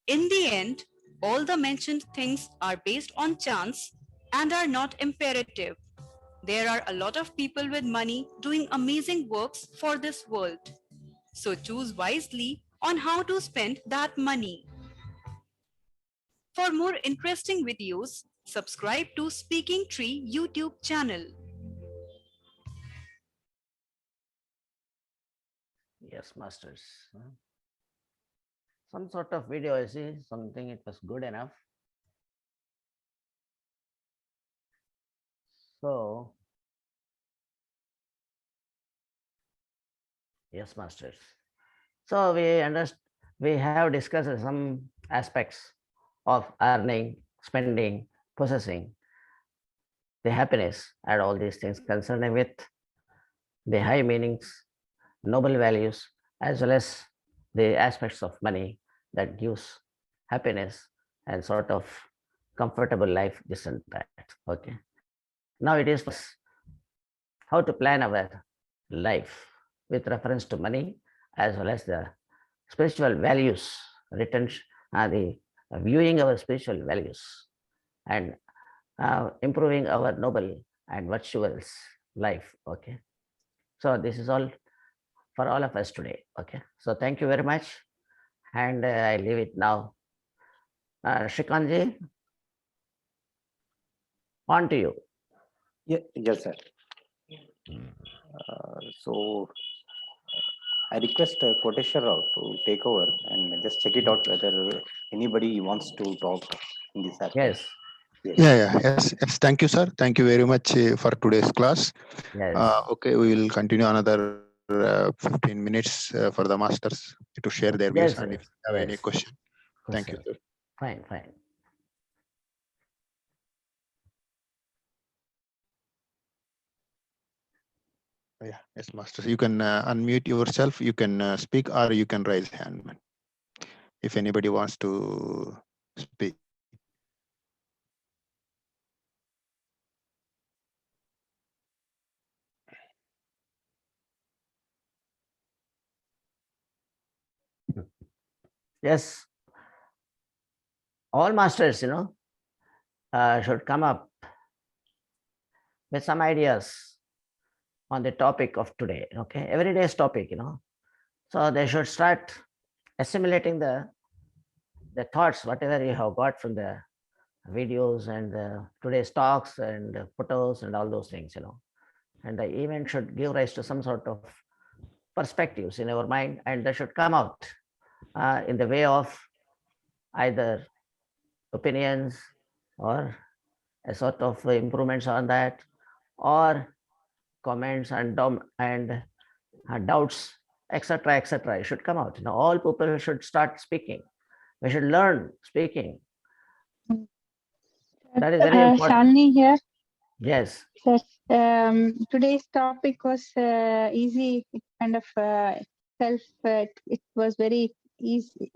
In the end, all the mentioned things are based on chance and are not imperative. There are a lot of people with money doing amazing works for this world. So choose wisely on how to spend that money. For more interesting videos, subscribe to Speaking Tree YouTube channel. Yes, masters. Some sort of video, I see something, it was good enough. So, yes, masters. So we have discussed some aspects of earning, spending, possessing, the happiness, and all these things concerning with the high meanings, noble values, as well as the aspects of money that gives happiness and sort of comfortable life, this and that. Okay. Now it is how to plan our life with reference to money as well as the spiritual values, written the viewing our spiritual values and improving our noble and virtuous life. Okay. So this is all for all of us today. Okay. So thank you very much. And I leave it now. Shrikantji, on to you. Yeah, yes, sir. So I request Koteshwar Rao to take over and just check it out whether anybody wants to talk in this aspect. Yes. Yes. Yes. Thank you, sir. Thank you very much for today's class. Yes. Okay, we will continue another 15 minutes for the masters to share their views. Yes, And if yes, you have any yes. question, thank you, Question. sir. Fine, fine. Yeah, yes, masters. You can unmute yourself. You can speak or you can raise hand. Man. If anybody wants to speak. Yes, all masters, should come up with some ideas on the topic of today. Okay, every day's topic, So they should start assimilating the thoughts, whatever you have got from the videos and today's talks and photos and all those things, And the event should give rise to some sort of perspectives in our mind, and they should come out in the way of either opinions or a sort of improvements on that, or comments and doubts, etc., etc., should come out. All people should start speaking. We should learn speaking. That is very important. Shalini here. Yes. Sir, today's topic was easy, kind of it was very easy,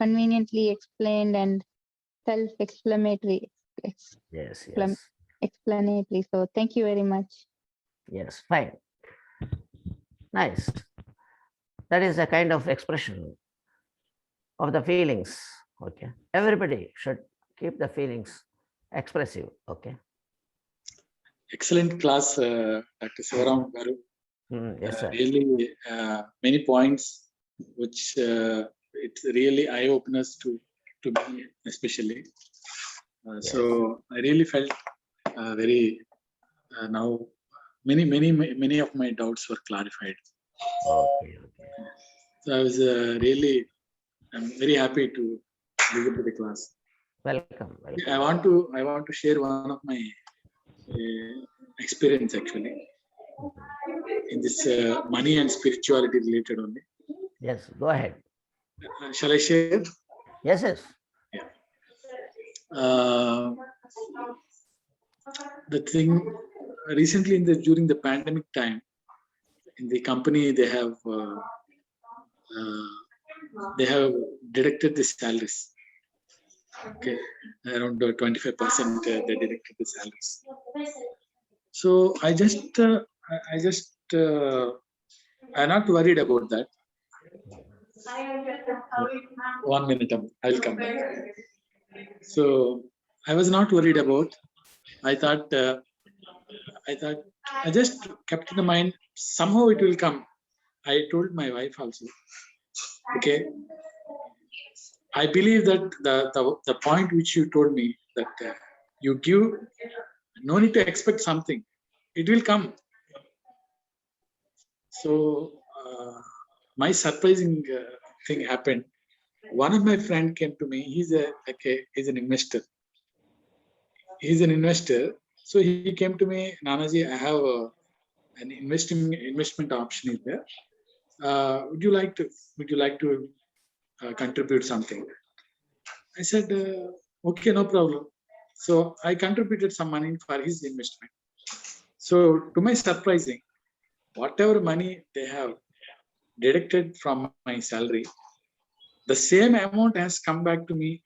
conveniently explained and self-explanatory. Yes. Explanatory. So thank you very much. Yes. Fine. Nice. That is a kind of expression of the feelings. Okay. Everybody should keep the feelings expressive. Okay. Excellent class, Dr. Sivaram Garu. Yes, sir. Really, many points which it's really eye openers to me especially. So I really felt very now many of my doubts were clarified. Okay. So I was I'm very happy to listen to the class. Welcome. I want to share one of my experience actually in this money and spirituality related only. Yes, go ahead. Shall I share? Yes. The thing recently during the pandemic time in the company they have deducted the salaries. Okay, around 25% they deducted the salaries. So I'm not worried about that. 1 minute, I'll come back. So I was not worried about. I thought I just kept in mind somehow it will come. I told my wife also. Okay, I believe that the point which you told me that you give, no need to expect something, it will come. So my surprising thing happened. One of my friend came to me. He's an investor. He's an investor. So he came to me, Nanaji, I have an investment option is there. Would you like to contribute something? I said, okay, no problem. So I contributed some money for his investment. So to my surprising, whatever money they have deducted from my salary, the same amount has come back to me.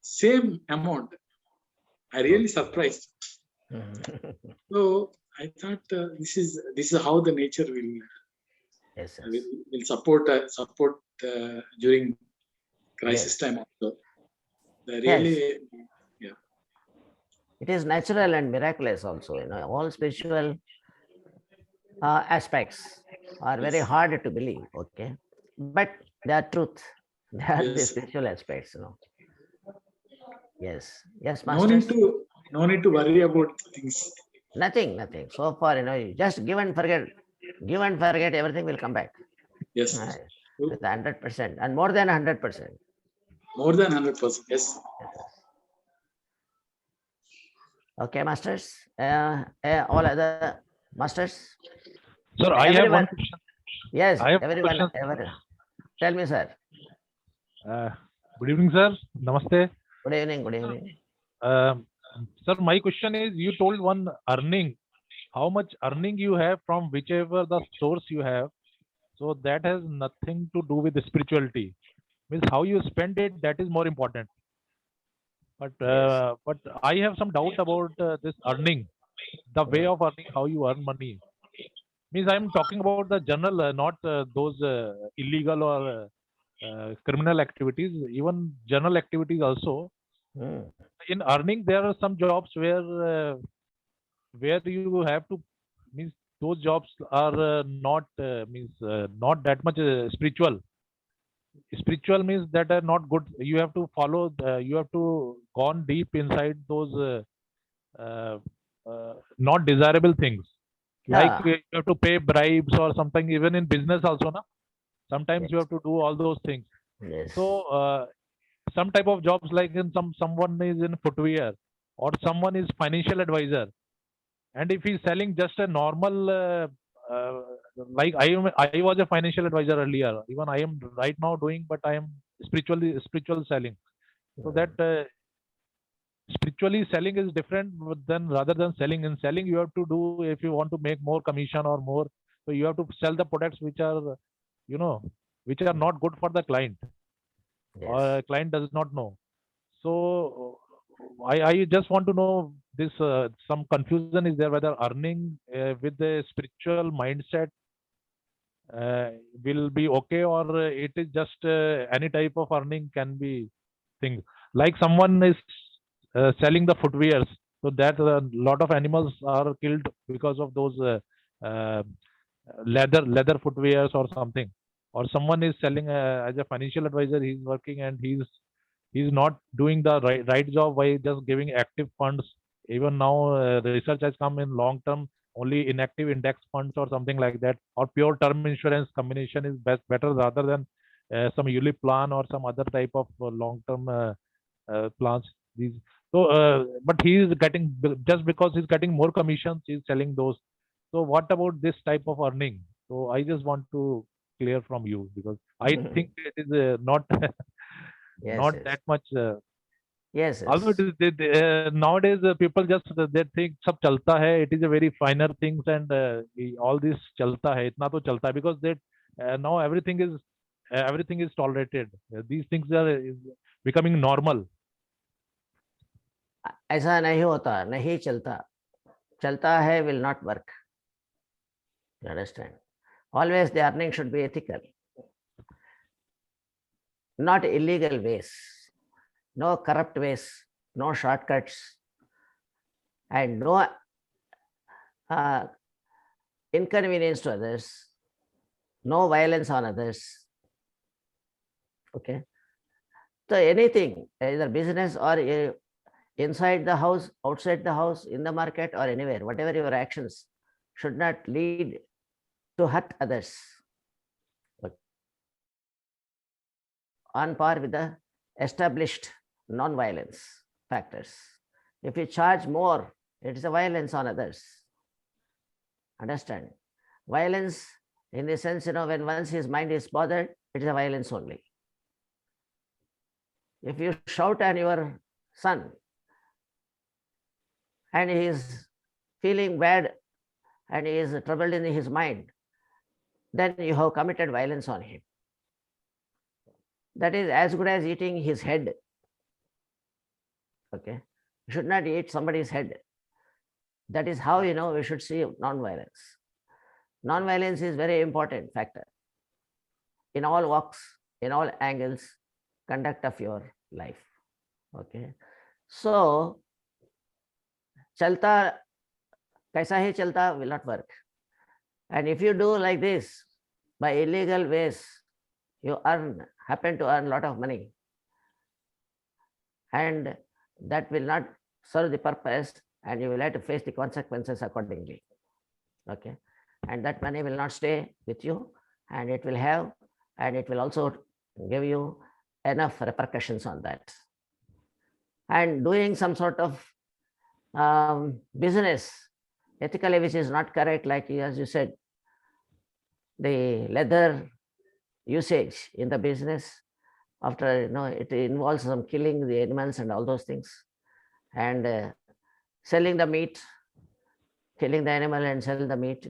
Same amount. I really surprised. So I thought this is how the nature will support during crisis time also. Really, yeah. It is natural and miraculous also. All spiritual aspects are very hard to believe. Okay, but they are truth. They are the spiritual aspects. Yes, master. No need to worry about things. Nothing. So far, you just give and forget. Give and forget, everything will come back. Yes. With 100% and more than 100%. More than 100%. Yes. Okay, masters. All other masters. Sir, I have one question. Yes, I have everyone. Tell me, sir. Good evening, sir. Namaste. Good evening. Sir, my question is, you told one earning, how much earning you have from whichever the source you have. So that has nothing to do with the spirituality. Means how you spend it, that is more important. But I have some doubt about this earning, the way of earning, how you earn money. Means I'm talking about the general, not those illegal or criminal activities, even general activities also. In earning, there are some jobs where you have to, means those jobs are not not that much spiritual. Spiritual means that are not good. You have to follow. You have to gone deep inside those not desirable things. Like you have to pay bribes or something. Even in business also, na. Sometimes you have to do all those things. Yes. So some type of jobs, like in someone is in footwear or someone is financial advisor. And if he's selling just a normal, like I was a financial advisor earlier. Even I am right now doing, but I am spiritual selling. So that spiritually selling is different than rather than selling. In selling, you have to do, if you want to make more commission or more, so you have to sell the products which are, which are not good for the client, or Yes. client does not know. So I just want to know this, some confusion is there whether earning with the spiritual mindset will be okay, or it is just any type of earning can be thing. Like someone is selling the footwears, so that a lot of animals are killed because of those uh, leather footwears or something. Or someone is selling as a financial advisor, he's working and he's not doing the right job by just giving active funds. Even now, research has come in long term, only inactive index funds or something like that, or pure term insurance combination is better rather than some ULIP plan or some other type of long term plans. These so, but he is getting, just because he's getting more commissions, he's selling those. So, what about this type of earning? So, I just want to clear from you, because I think it is not Yes, not yes. that much. Yes, Although yes. nowadays people just they think सब चलता है. It is a very finer things, and all this चलता है, इतना तो चलता है, because that now everything is tolerated. These things are is becoming normal. ऐसा नहीं होता, नहीं चलता. चलता है will not work. You understand? Always the earning should be ethical, not illegal ways, no corrupt ways, no shortcuts, and no inconvenience to others, no violence on others. Okay. So anything, either business or inside the house, outside the house, in the market or anywhere, whatever your actions should not lead to hurt others. On par with the established non-violence factors. If you charge more, it is a violence on others. Understand? Violence in the sense, when once his mind is bothered, it is a violence only. If you shout at your son and he is feeling bad and he is troubled in his mind, then you have committed violence on him. That is as good as eating his head. Okay. You should not eat somebody's head. That is how, we should see non-violence. Non-violence is very important factor in all walks, in all angles, conduct of your life. Okay. So, chalta, kaisa hi chalta will not work. And if you do like this, by illegal ways, you happen to earn a lot of money. And that will not serve the purpose, and you will have to face the consequences accordingly. Okay. And that money will not stay with you, and it will also give you enough repercussions on that. And doing some sort of business ethically, which is not correct, like as you said, the leather usage in the business, after it involves some killing the animals and all those things, and selling the meat, killing the animal and sell the meat.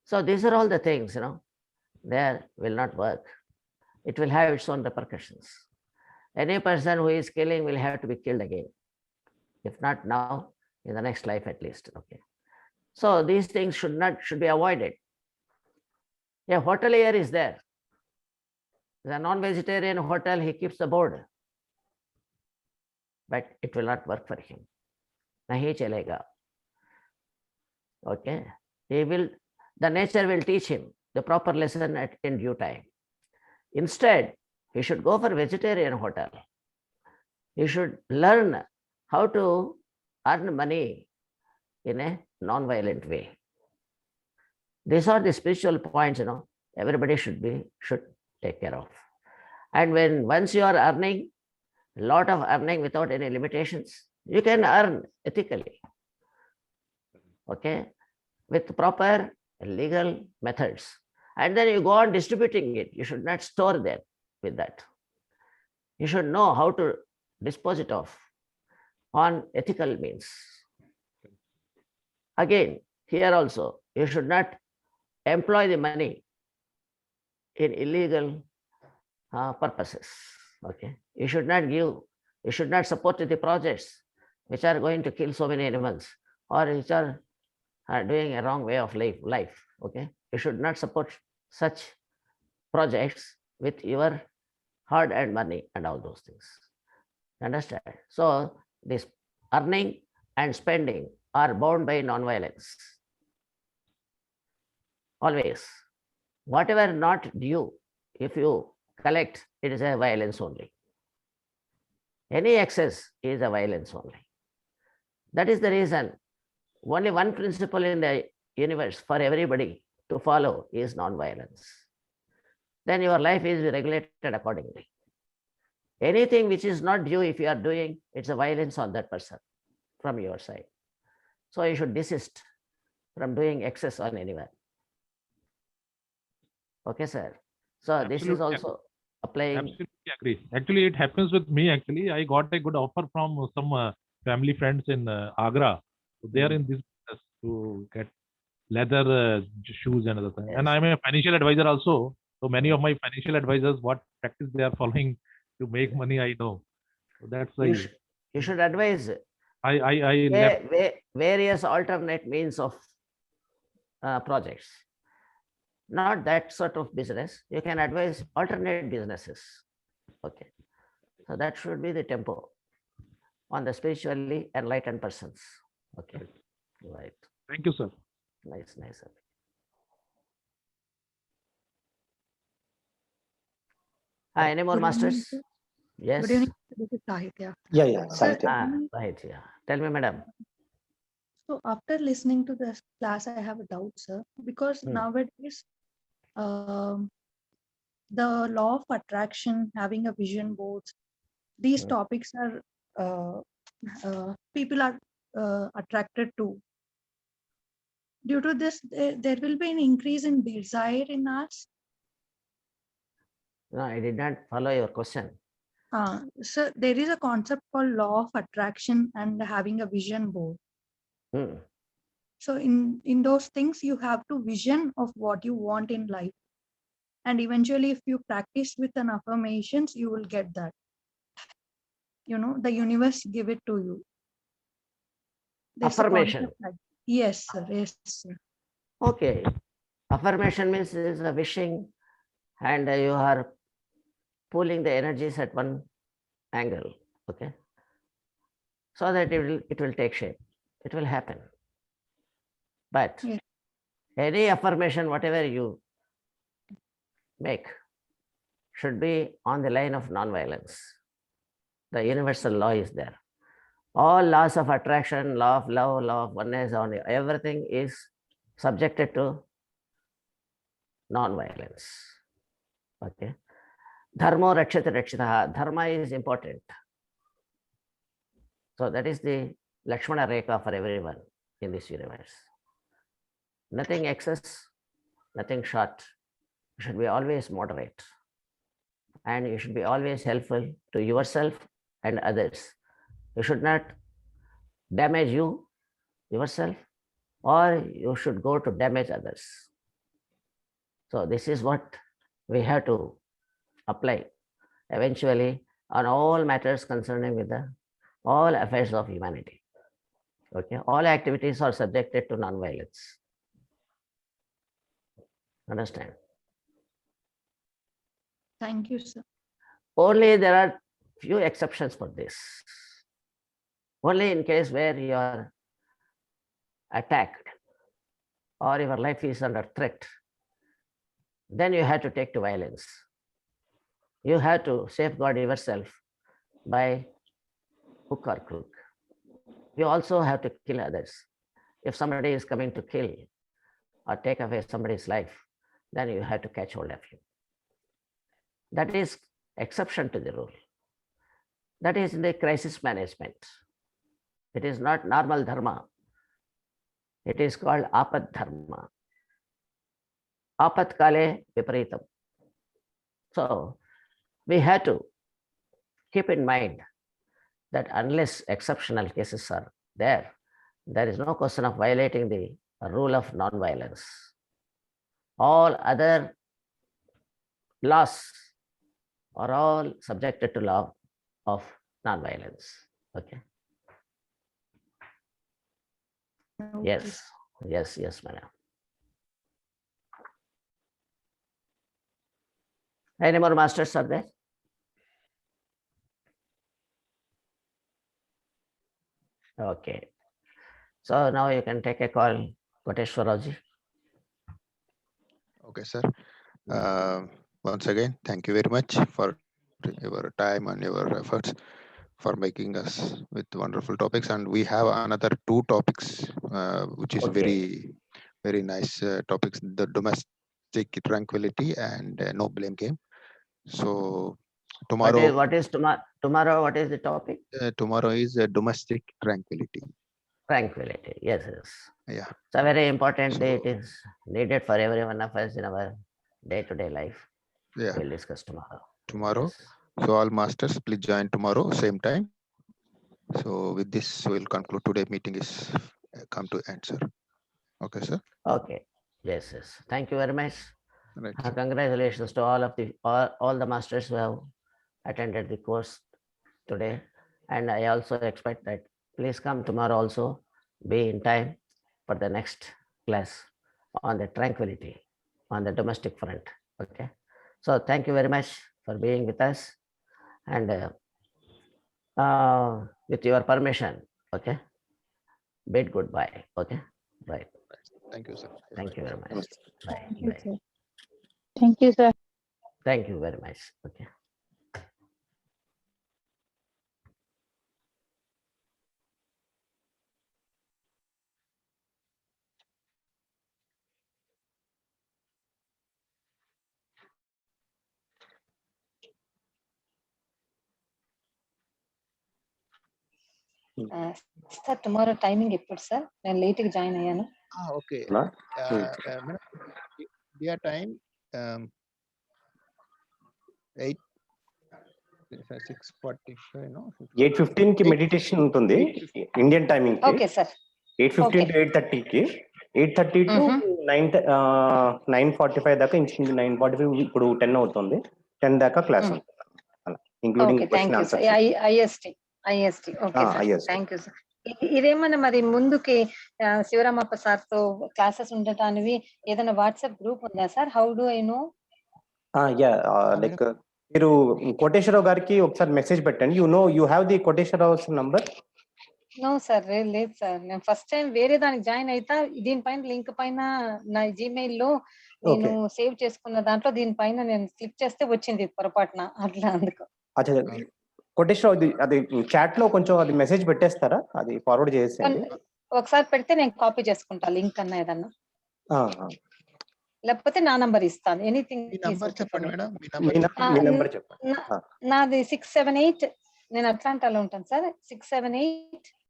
So these are all the things, there will not work. It will have its own repercussions. Any person who is killing will have to be killed again, if not now, in the next life at least. Okay. So these things should be avoided. A hotelier is there. The non-vegetarian hotel, he keeps the board, but it will not work for him. Nahi chalega. Okay. The nature will teach him the proper lesson in due time. Instead, he should go for vegetarian hotel. He should learn how to earn money in a non-violent way. These are the spiritual points, everybody should take care of. And once you are earning, a lot of earning without any limitations, you can earn ethically. okay, with proper legal methods. And then you go on distributing it. You should not store them with that. You should know how to dispose it off on ethical means. Again, here also, you should not employ the money in illegal purposes. Okay, you should not give, you should not support the projects which are going to kill so many animals or which are doing a wrong way of life. Okay, you should not support such projects with your hard-earned money and all those things. Understand? So this earning and spending are bound by non-violence. Always, whatever not due, if you collect, it is a violence only. Any excess is a violence only. That is the reason only one principle in the universe for everybody to follow is non-violence. Then your life is regulated accordingly. Anything which is not due, if you are doing, it's a violence on that person from your side. So you should desist from doing excess on anyone. Okay, sir. So this is Absolutely. also applying. Absolutely agree. Actually, it happens with me. Actually, I got a good offer from some family friends in Agra. So they are in this business to get leather shoes and other things. And Yes. I'm a financial advisor also. So many of my financial advisors, what practice they are following to make money, I know. So that's why You should advise I left. various alternate means of projects. Not that sort of business. You can advise alternate businesses. Okay. So that should be the tempo on the spiritually enlightened persons. Okay. Right. Thank you, sir. Nice, nice. Any more Good evening, masters? sir. Yes. Good evening, this is Sahitya. Yeah, Sir, Sahitya. Right. Yeah. Tell me, madam. so after listening to this class, I have a doubt, sir, because nowadays, the law of attraction, having a vision boards, these topics are people are attracted to. Due to this, there will be an increase in desire in us. No, I did not follow your question. So there is a concept called law of attraction and having a vision board. Hmm. So in those things, you have to vision of what you want in life. And eventually, if you practice with an affirmations, you will get that. You know, the universe give it to you. There's a Affirmation. concept like- Yes, sir. Yes, sir. Okay. Affirmation means is a wishing and you are pulling the energies at one angle. Okay. So that it will take shape. It will happen. But Yes. any affirmation, whatever you make, should be on the line of non-violence. The universal law is there. All laws of attraction, law of love, law of oneness, everything is subjected to non-violence. Okay. Dharma rakshati rakshitaha. Dharma is important. So that is the Lakshmana Rekha for everyone in this universe. Nothing excess, nothing short. You should be always moderate. And you should be always helpful to yourself and others. You should not damage yourself, or you should go to damage others. So this is what we have to apply eventually on all matters concerning with all affairs of humanity. Okay, all activities are subjected to non-violence. Understand? Thank you, sir. Only there are few exceptions for this. Only in case where you are attacked or your life is under threat, then you have to take to violence. You have to safeguard yourself by hook or crook. You also have to kill others. If somebody is coming to kill or take away somebody's life, then you have to catch hold of him. That is exception to the rule. That is in the crisis management. It is not normal dharma. It is called apat dharma. Apat kale vipareetam. So we have to keep in mind that unless exceptional cases are there is no question of violating the rule of non-violence. All other laws are all subjected to law of non-violence. Okay. Yes, madam. Any more masters are there? Okay. So now you can take a call, Koteshwaraji. Okay, sir. Once again, thank you very much for your time and your efforts for making us with wonderful topics. And we have another 2 topics, which is Okay. very nice topics: the domestic tranquility and no blame game. So tomorrow, What is tomorrow? What is the topic? tomorrow is domestic tranquility. Tranquility. Yes. Yeah. It's a very important day. So- It is needed for every one of us in our day-to-day life. Yeah. We'll discuss tomorrow. Tomorrow. Yes. So all masters, please join tomorrow, same time. So with this, we'll conclude today meeting is come to end, sir. Okay, sir. Okay. Yes. Thank you very much. Right. Congratulations to all the masters who have attended the course today. And I also expect that please come tomorrow also, be in time for the next class on the tranquility on the domestic front. Okay. So thank you very much for being with us. And with your permission, okay, bid goodbye. Okay. Right. Thank you, sir. Thank you very much. Namaste. Bye. Thank you, Bye. sir. Thank you, sir. Thank you very much. Okay. Sir tomorrow timing ఎప్పుడు sir? నేను late గా join అయ్యాను. Okay. Huh? Madam, their time 6:45, no? 8:15 కి meditation ఉంటుంది Indian timing కి. Okay sir. 8:15 to 8:30 కి, 8:30 to 9:45 దాకా. 9:45 ఇప్పుడు 10 అవుతుంది. 10 దాకా క్లాస్ ఉంటుంది అలా, including okay, thank you sir. IST okay sir, IST. Thank you sir. ఇదేమన్నా మరి ముందుకి శివరామప్ప సార్ తో క్లాసెస్ ఉండటానికి ఏదైనా వాట్సాప్ గ్రూప్ ఉందా sir? How do I know? Like మీరు కోటేశ్వరరావు గారికి ఒకసారి మెసేజ్ పెట్టండి. You have the Koteswararao number? No sir, లేదు సార్. నేను ఫస్ట్ టైం వేరే దానికి జాయిన్ అయితా. దీనిపైన లింక్ పైన నా జీమెయిల్ లో నేను సేవ్ చేసుకున్న దాంట్లో దీనిపైన నేను క్లిక్ చేస్తే వచ్చింది పొరపాటున, అట్లా అందుకు. అచ్చా, కోటేశ్వరరావు అది చాట్ లో కొంచెం అది మెసేజ్ పెట్టేస్తారా? అది ఫార్వర్డ్ చేసేయండి. ఒకసారి పెడితే నేను కాపీ చేసుకుంటా లింక్ అన్న ఏదన్నా, లేకపోతే నా నంబర్ ఇస్తాను. ఎనీథింగ్ చెప్పండి మేడం. మీ నంబర్ చెప్పండి. నాది 678. నేను అట్లాంటాలో ఉంటాను సార్. 678